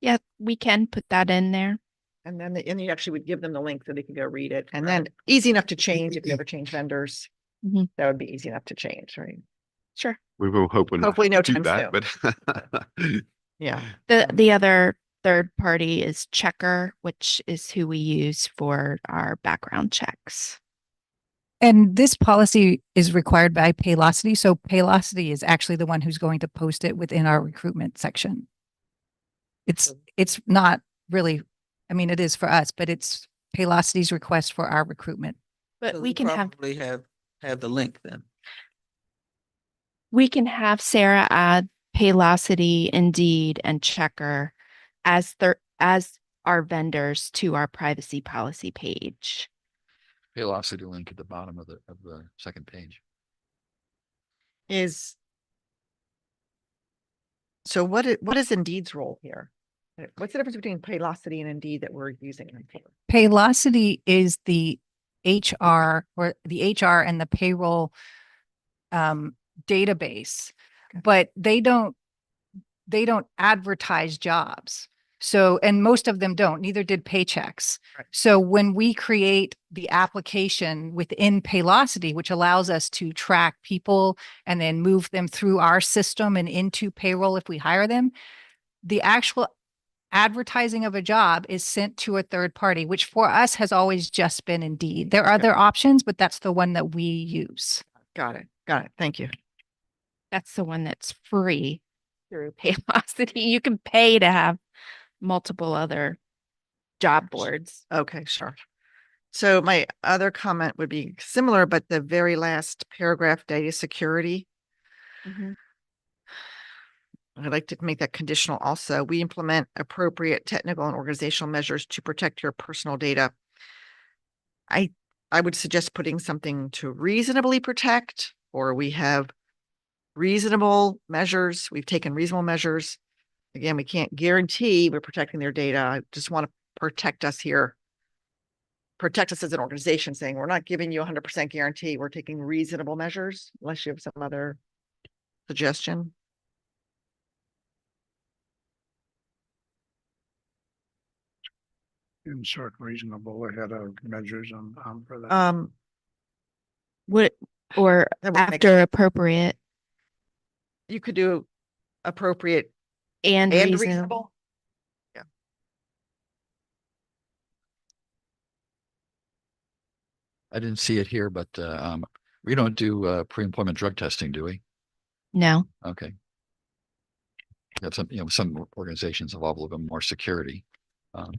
Yeah, we can put that in there. And then, and you actually would give them the link so they can go read it. And then easy enough to change if you ever change vendors. Mhm. That would be easy enough to change, right? Sure. We will hope we'll not Hopefully no do time that, but Yeah. The other third party is Checker, which is who we use for our background checks. And this policy is required by Paylocity. So Paylocity is actually the one who's going to post it within our recruitment section. It's not really, I mean, it is for us, but it's Paylocity's request for our recruitment. But So we you can have probably have the link then. Sarah add Paylocity, Indeed, and Checker as our vendors to our privacy policy page. Paylocity link at the bottom of the second page. So what is Indeed's role here? What's the difference between Paylocity and Indeed that we're using them for? Paylocity is the HR and the payroll database, but they don't advertise jobs. So, and most of them don't, neither did Paychex. Right. So when we create the application within Paylocity, which allows us to track people and then move them through our system and into payroll if we hire them, the actual advertising of a job is sent to a third party, which for us has always just been Indeed. There are other options, but that's the one that we use. Got it. Got it. Thank you. That's the one that's free through Paylocity. You can pay to have multiple other job boards. Okay, sure. So my other comment would be similar, but the very last paragraph, data security. I'd like to make that conditional also. We implement appropriate technical and organizational measures to protect your personal data. I would suggest putting something to reasonably protect, or we have reasonable measures. We've taken reasonable measures. Again, we can't guarantee we're protecting their data. I just want to protect us here. Protect us as an organization, saying we're not giving you 100% guarantee. We're taking reasonable measures, unless you have some other suggestion. Insert reasonable ahead of measures on for that. Or That would make after appropriate You could do appropriate and and reasonable. reasonable. I didn't see it here, but we don't do pre-employment drug testing, do we? No. Okay. That's some organizations involve a little bit more security. No,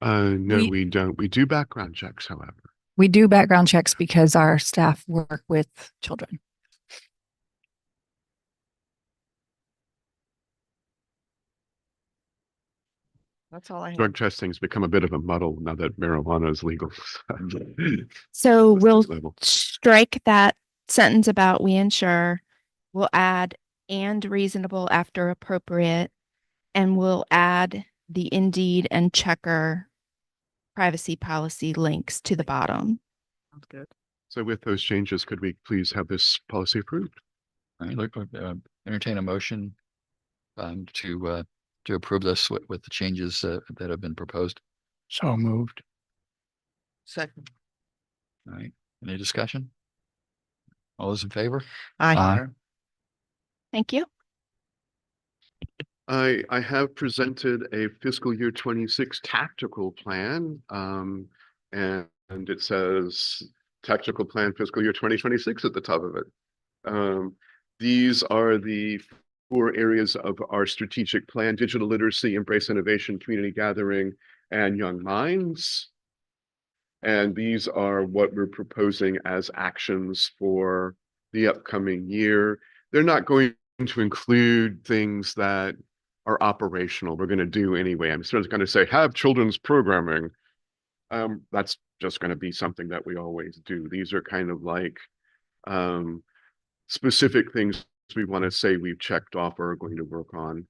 We- we don't. We do background checks, however. We do background checks because our staff work with children. That's all I have. Drug testing's become a bit of a muddle now that marijuana is legal. So we'll Level. strike that sentence about we ensure. We'll add and reasonable after appropriate, and we'll add the Indeed and Checker privacy policy links to the bottom. Sounds good. So with those changes, could we please have this policy approved? All right, entertain a motion to approve this with the changes that have been proposed. So moved. Second. All right, any discussion? All those in favor? Aye. Thank you. I have presented a fiscal year 26 tactical plan, and it says tactical plan fiscal year 2026 at the top of it. These are the 4 areas of our strategic plan: digital literacy, embrace innovation, community gathering, and young minds. And these are what we're proposing as actions for the upcoming year. They're not going to include things that are operational. We're going to do anyway. I'm sort of going to say, have children's programming. That's just going to be something that we always do. These are kind of like specific things we want to say we've checked off or are going to work on.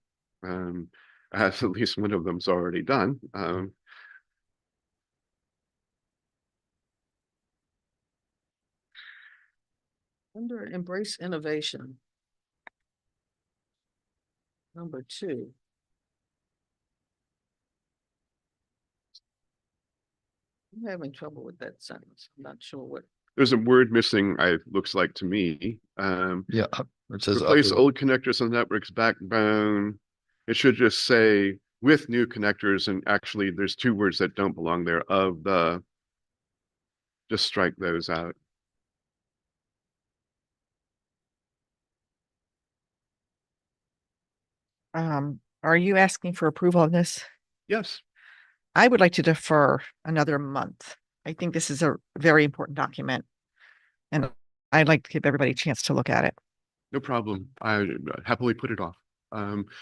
At least one of them's already done. Under embrace innovation. Number 2. I'm having trouble with that sentence. I'm not sure what. There's a word missing, it looks like to me. Yeah, it says Replace old connectors on network's backbone. It should just say with new connectors, and actually there's two words that don't belong there, of the, just strike those out. Are you asking for approval of this? Yes, I would like to defer another month. I think this is a very important document. And I'd like to give everybody a chance to look at it. no problem. I happily put it off.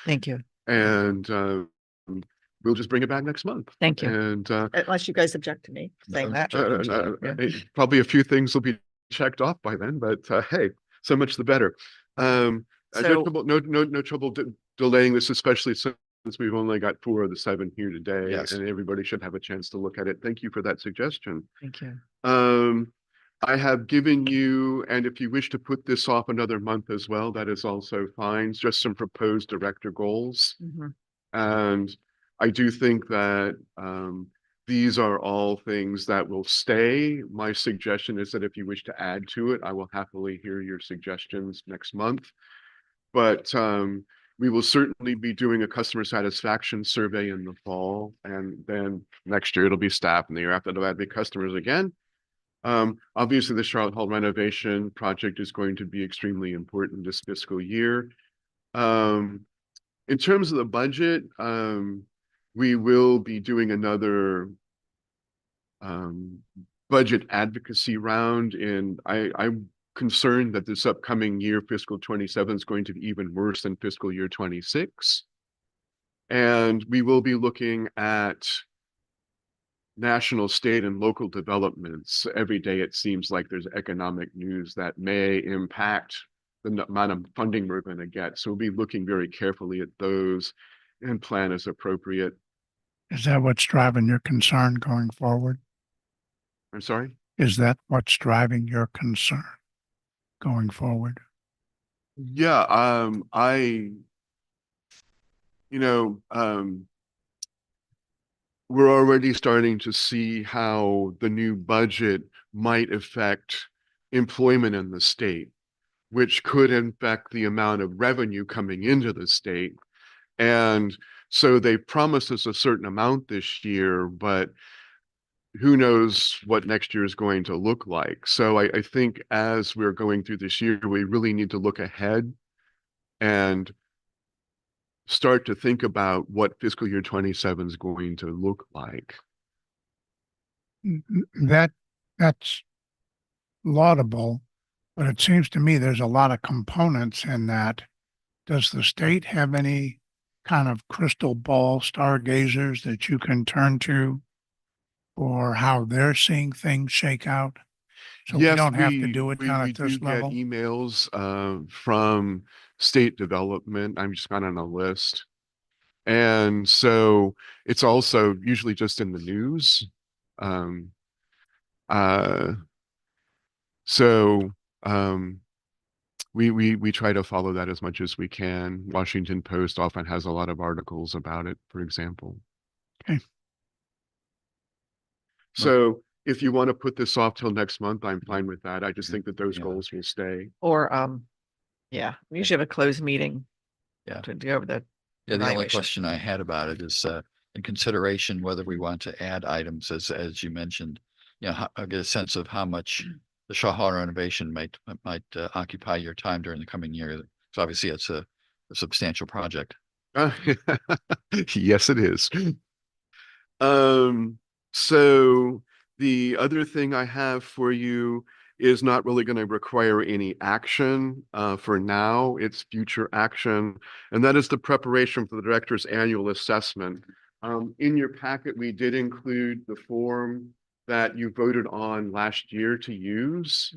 Thank you. And we'll just bring it back next month. Thank you. And Unless you guys object to me saying that. probably a few things will be checked off by then, but hey, so much the better. No So- trouble, no trouble delaying this, especially since we've only got 4 of the 7 here today, Yes. and everybody should have a chance to look at it. Thank you for that suggestion. Thank you. I have given you, and if you wish to put this off another month as well, that is also fine, just some proposed director goals. Mhm. And I do think that these are all things that will stay. My suggestion is that if you wish to add to it, I will happily hear your suggestions next month. But we will certainly be doing a customer satisfaction survey in the fall, and then next year it'll be staff, and the year after that'll be customers again. Obviously, the Charlotte Hall renovation project is going to be extremely important this fiscal year. In terms of the budget, we will be doing another budget advocacy round, and I'm concerned that this upcoming year, fiscal 27, is going to be even worse than fiscal year 26. And we will be looking at national, state, and local developments. Every day it seems like there's economic news that may impact the amount of funding we're going to get. So we'll be looking very carefully at those and plan as appropriate. Is that what's driving your concern going forward? I'm sorry? Is that what's driving your concern going forward? Yeah, we're already starting to see how the new budget might affect employment in the state, which could affect the amount of revenue coming into the state. And so they promised us a certain amount this year, but who knows what next year is going to look like. So I think as we're going through this year, we really need to look ahead and start to think about what fiscal year 27 is going to look like. That's laudable, but it seems to me there's a lot of components in that. Does the state have any kind of crystal ball stargazers that you can turn to for how they're seeing things shake out? So we don't have to do it kind of at this level. We do get emails from state development. I'm just not on a list. And so it's also usually just in the news. We try to follow that as much as we can. Washington Post often has a lot of articles about it, for example. Okay. So if you want to put this off till next month, I'm fine with that. I just think that those Yeah. goals will stay. Or, yeah, we usually have a closed meeting. Yeah. To go over the Yeah, the only evaluation. question I had about it is in consideration whether we want to add items as you mentioned, I get a sense of how much the Shaw Hall renovation might occupy your time during the coming year. So obviously it's a substantial project. Yes, it is. So the other thing I have for you is not really going to require any action for now. It's future action, and that is the preparation for the director's annual assessment. In your packet, we did include the form that you voted on last year to use,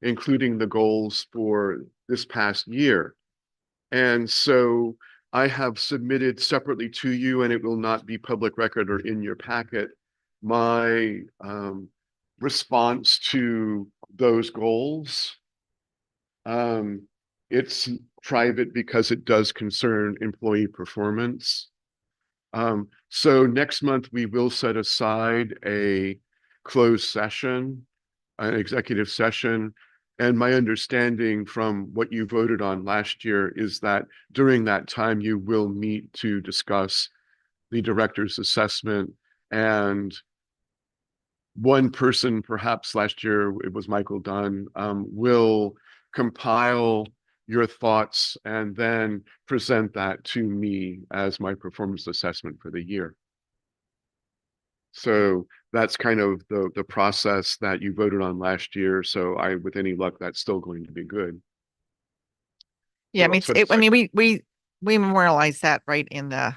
including the goals for this past year. And so I have submitted separately to you, and it will not be public record or in your packet, my response to those goals. It's private because it does concern employee performance. So next month we will set aside a closed session, an executive session. And my understanding from what you voted on last year is that during that time you will meet to discuss the director's assessment, and one person, perhaps last year it was Michael Dunn, will compile your thoughts and then present that to me as my performance assessment for the year. So that's kind of the process that you voted on last year. So with any luck, that's still going to be good. Yeah, I So mean, that's what it's I mean, like. we memorialize that right in the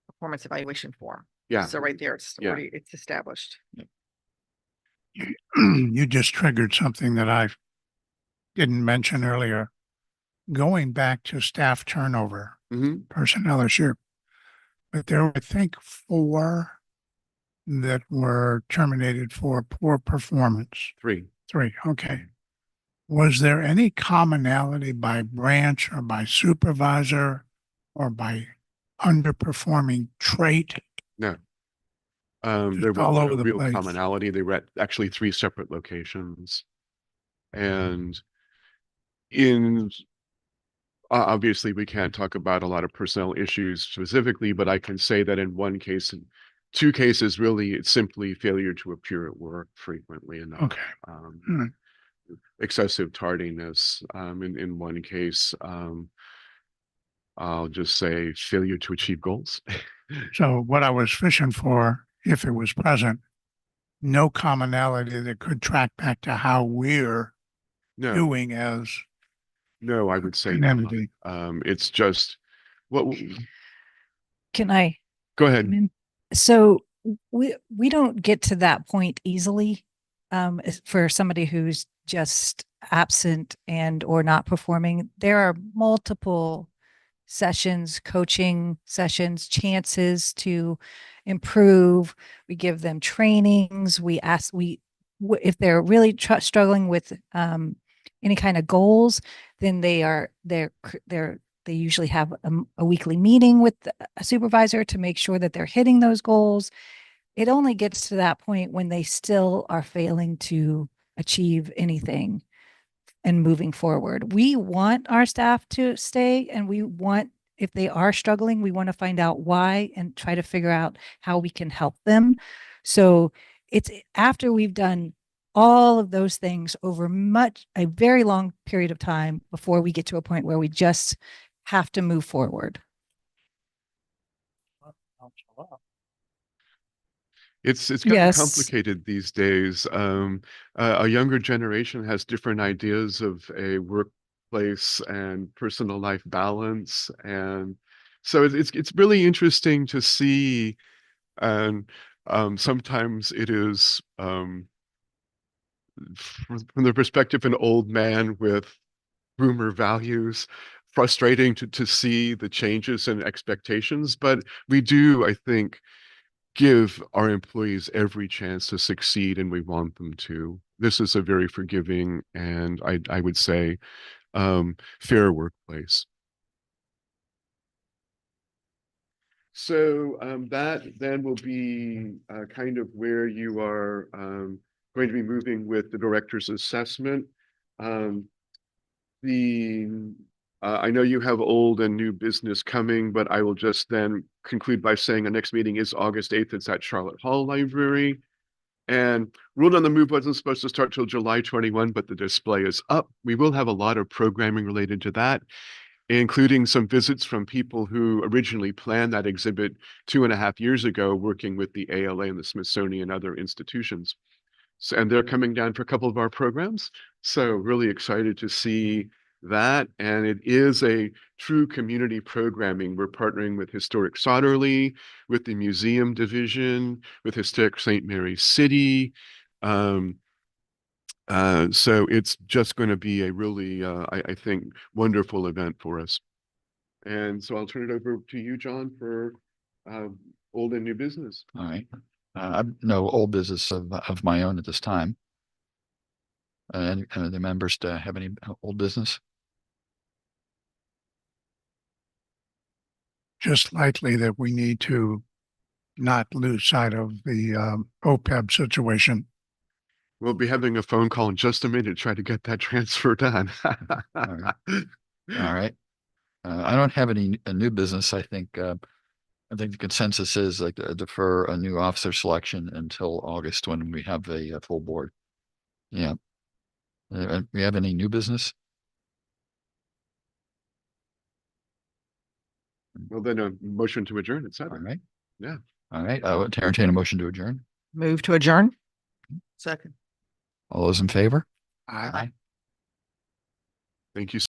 performance evaluation form. Yeah. So right there, it's Yeah. already, it's established. You just triggered something that I didn't mention earlier. Going back to staff turnover, Mhm. personnel issue, but there were, I think, 4 that were terminated for poor performance. 3. 3, okay. Was there any commonality by branch or by supervisor or by underperforming trait? No. Just There was all no over the real place. commonality. They were at actually 3 separate locations. And obviously we can't talk about a lot of personnel issues specifically, but I can say that in one case, in 2 cases, really, it's simply failure to appear at work frequently enough. Okay. Excessive tardiness. In one case, I'll just say failure to achieve goals. So what I was fishing for, if it was present, no commonality that could track back to how we're No, doing as no, I would say an not. entity. It's just what. Can I Go come ahead. in? So we don't get to that point easily for somebody who's just absent and or not performing. There are multiple sessions, coaching sessions, chances to improve. We give them trainings. If they're really struggling with any kind of goals, then they usually have a weekly meeting with a supervisor to make sure that they're hitting those goals. It only gets to that point when they still are failing to achieve anything and moving forward. We want our staff to stay, and if they are struggling, we want to find out why and try to figure out how we can help them. So it's after we've done all of those things over a very long period of time before we get to a point where we just have to move forward. It's kind Yes. of complicated these days. A younger generation has different ideas of a workplace and personal life balance, and so it's really interesting to see. And sometimes it is from the perspective of an old man with boomer values, frustrating to see the changes in expectations. But we do, I think, give our employees every chance to succeed, and we want them to. This is a very forgiving and I would say fair workplace. So that then will be kind of where you are going to be moving with the director's assessment. I know you have old and new business coming, but I will just then conclude by saying the next meeting is August 8th. It's at Charlotte Hall Library. And Ruled on the Move wasn't supposed to start till July 21, but the display is up. We will have a lot of programming related to that, including some visits from people who originally planned that exhibit 2.5 years ago, working with the ALA and the Smithsonian and other institutions. So, and they're coming down for a couple of our programs. So really excited to see that. And it is a true community programming. We're partnering with Historic Sotterley, with the museum division, with Historic St. Mary's City. So it's just going to be a really, I think, wonderful event for us. And so I'll turn it over to you, John, for old and new business. All right. I've no old business of my own at this time. Any of the members to have any old business? Just likely that we need to not lose sight of the OPEB situation. We'll be having a phone call in just a minute to try to get that transfer done. All right. I don't have any new business. I think I think the consensus is like defer a new officer selection until August when we have a full board. Yeah. We have any new business? Well, then a motion to adjourn at All 7. right. Yeah. All right. I would entertain a motion to adjourn. Move to adjourn? Second. All those in favor? I Thank you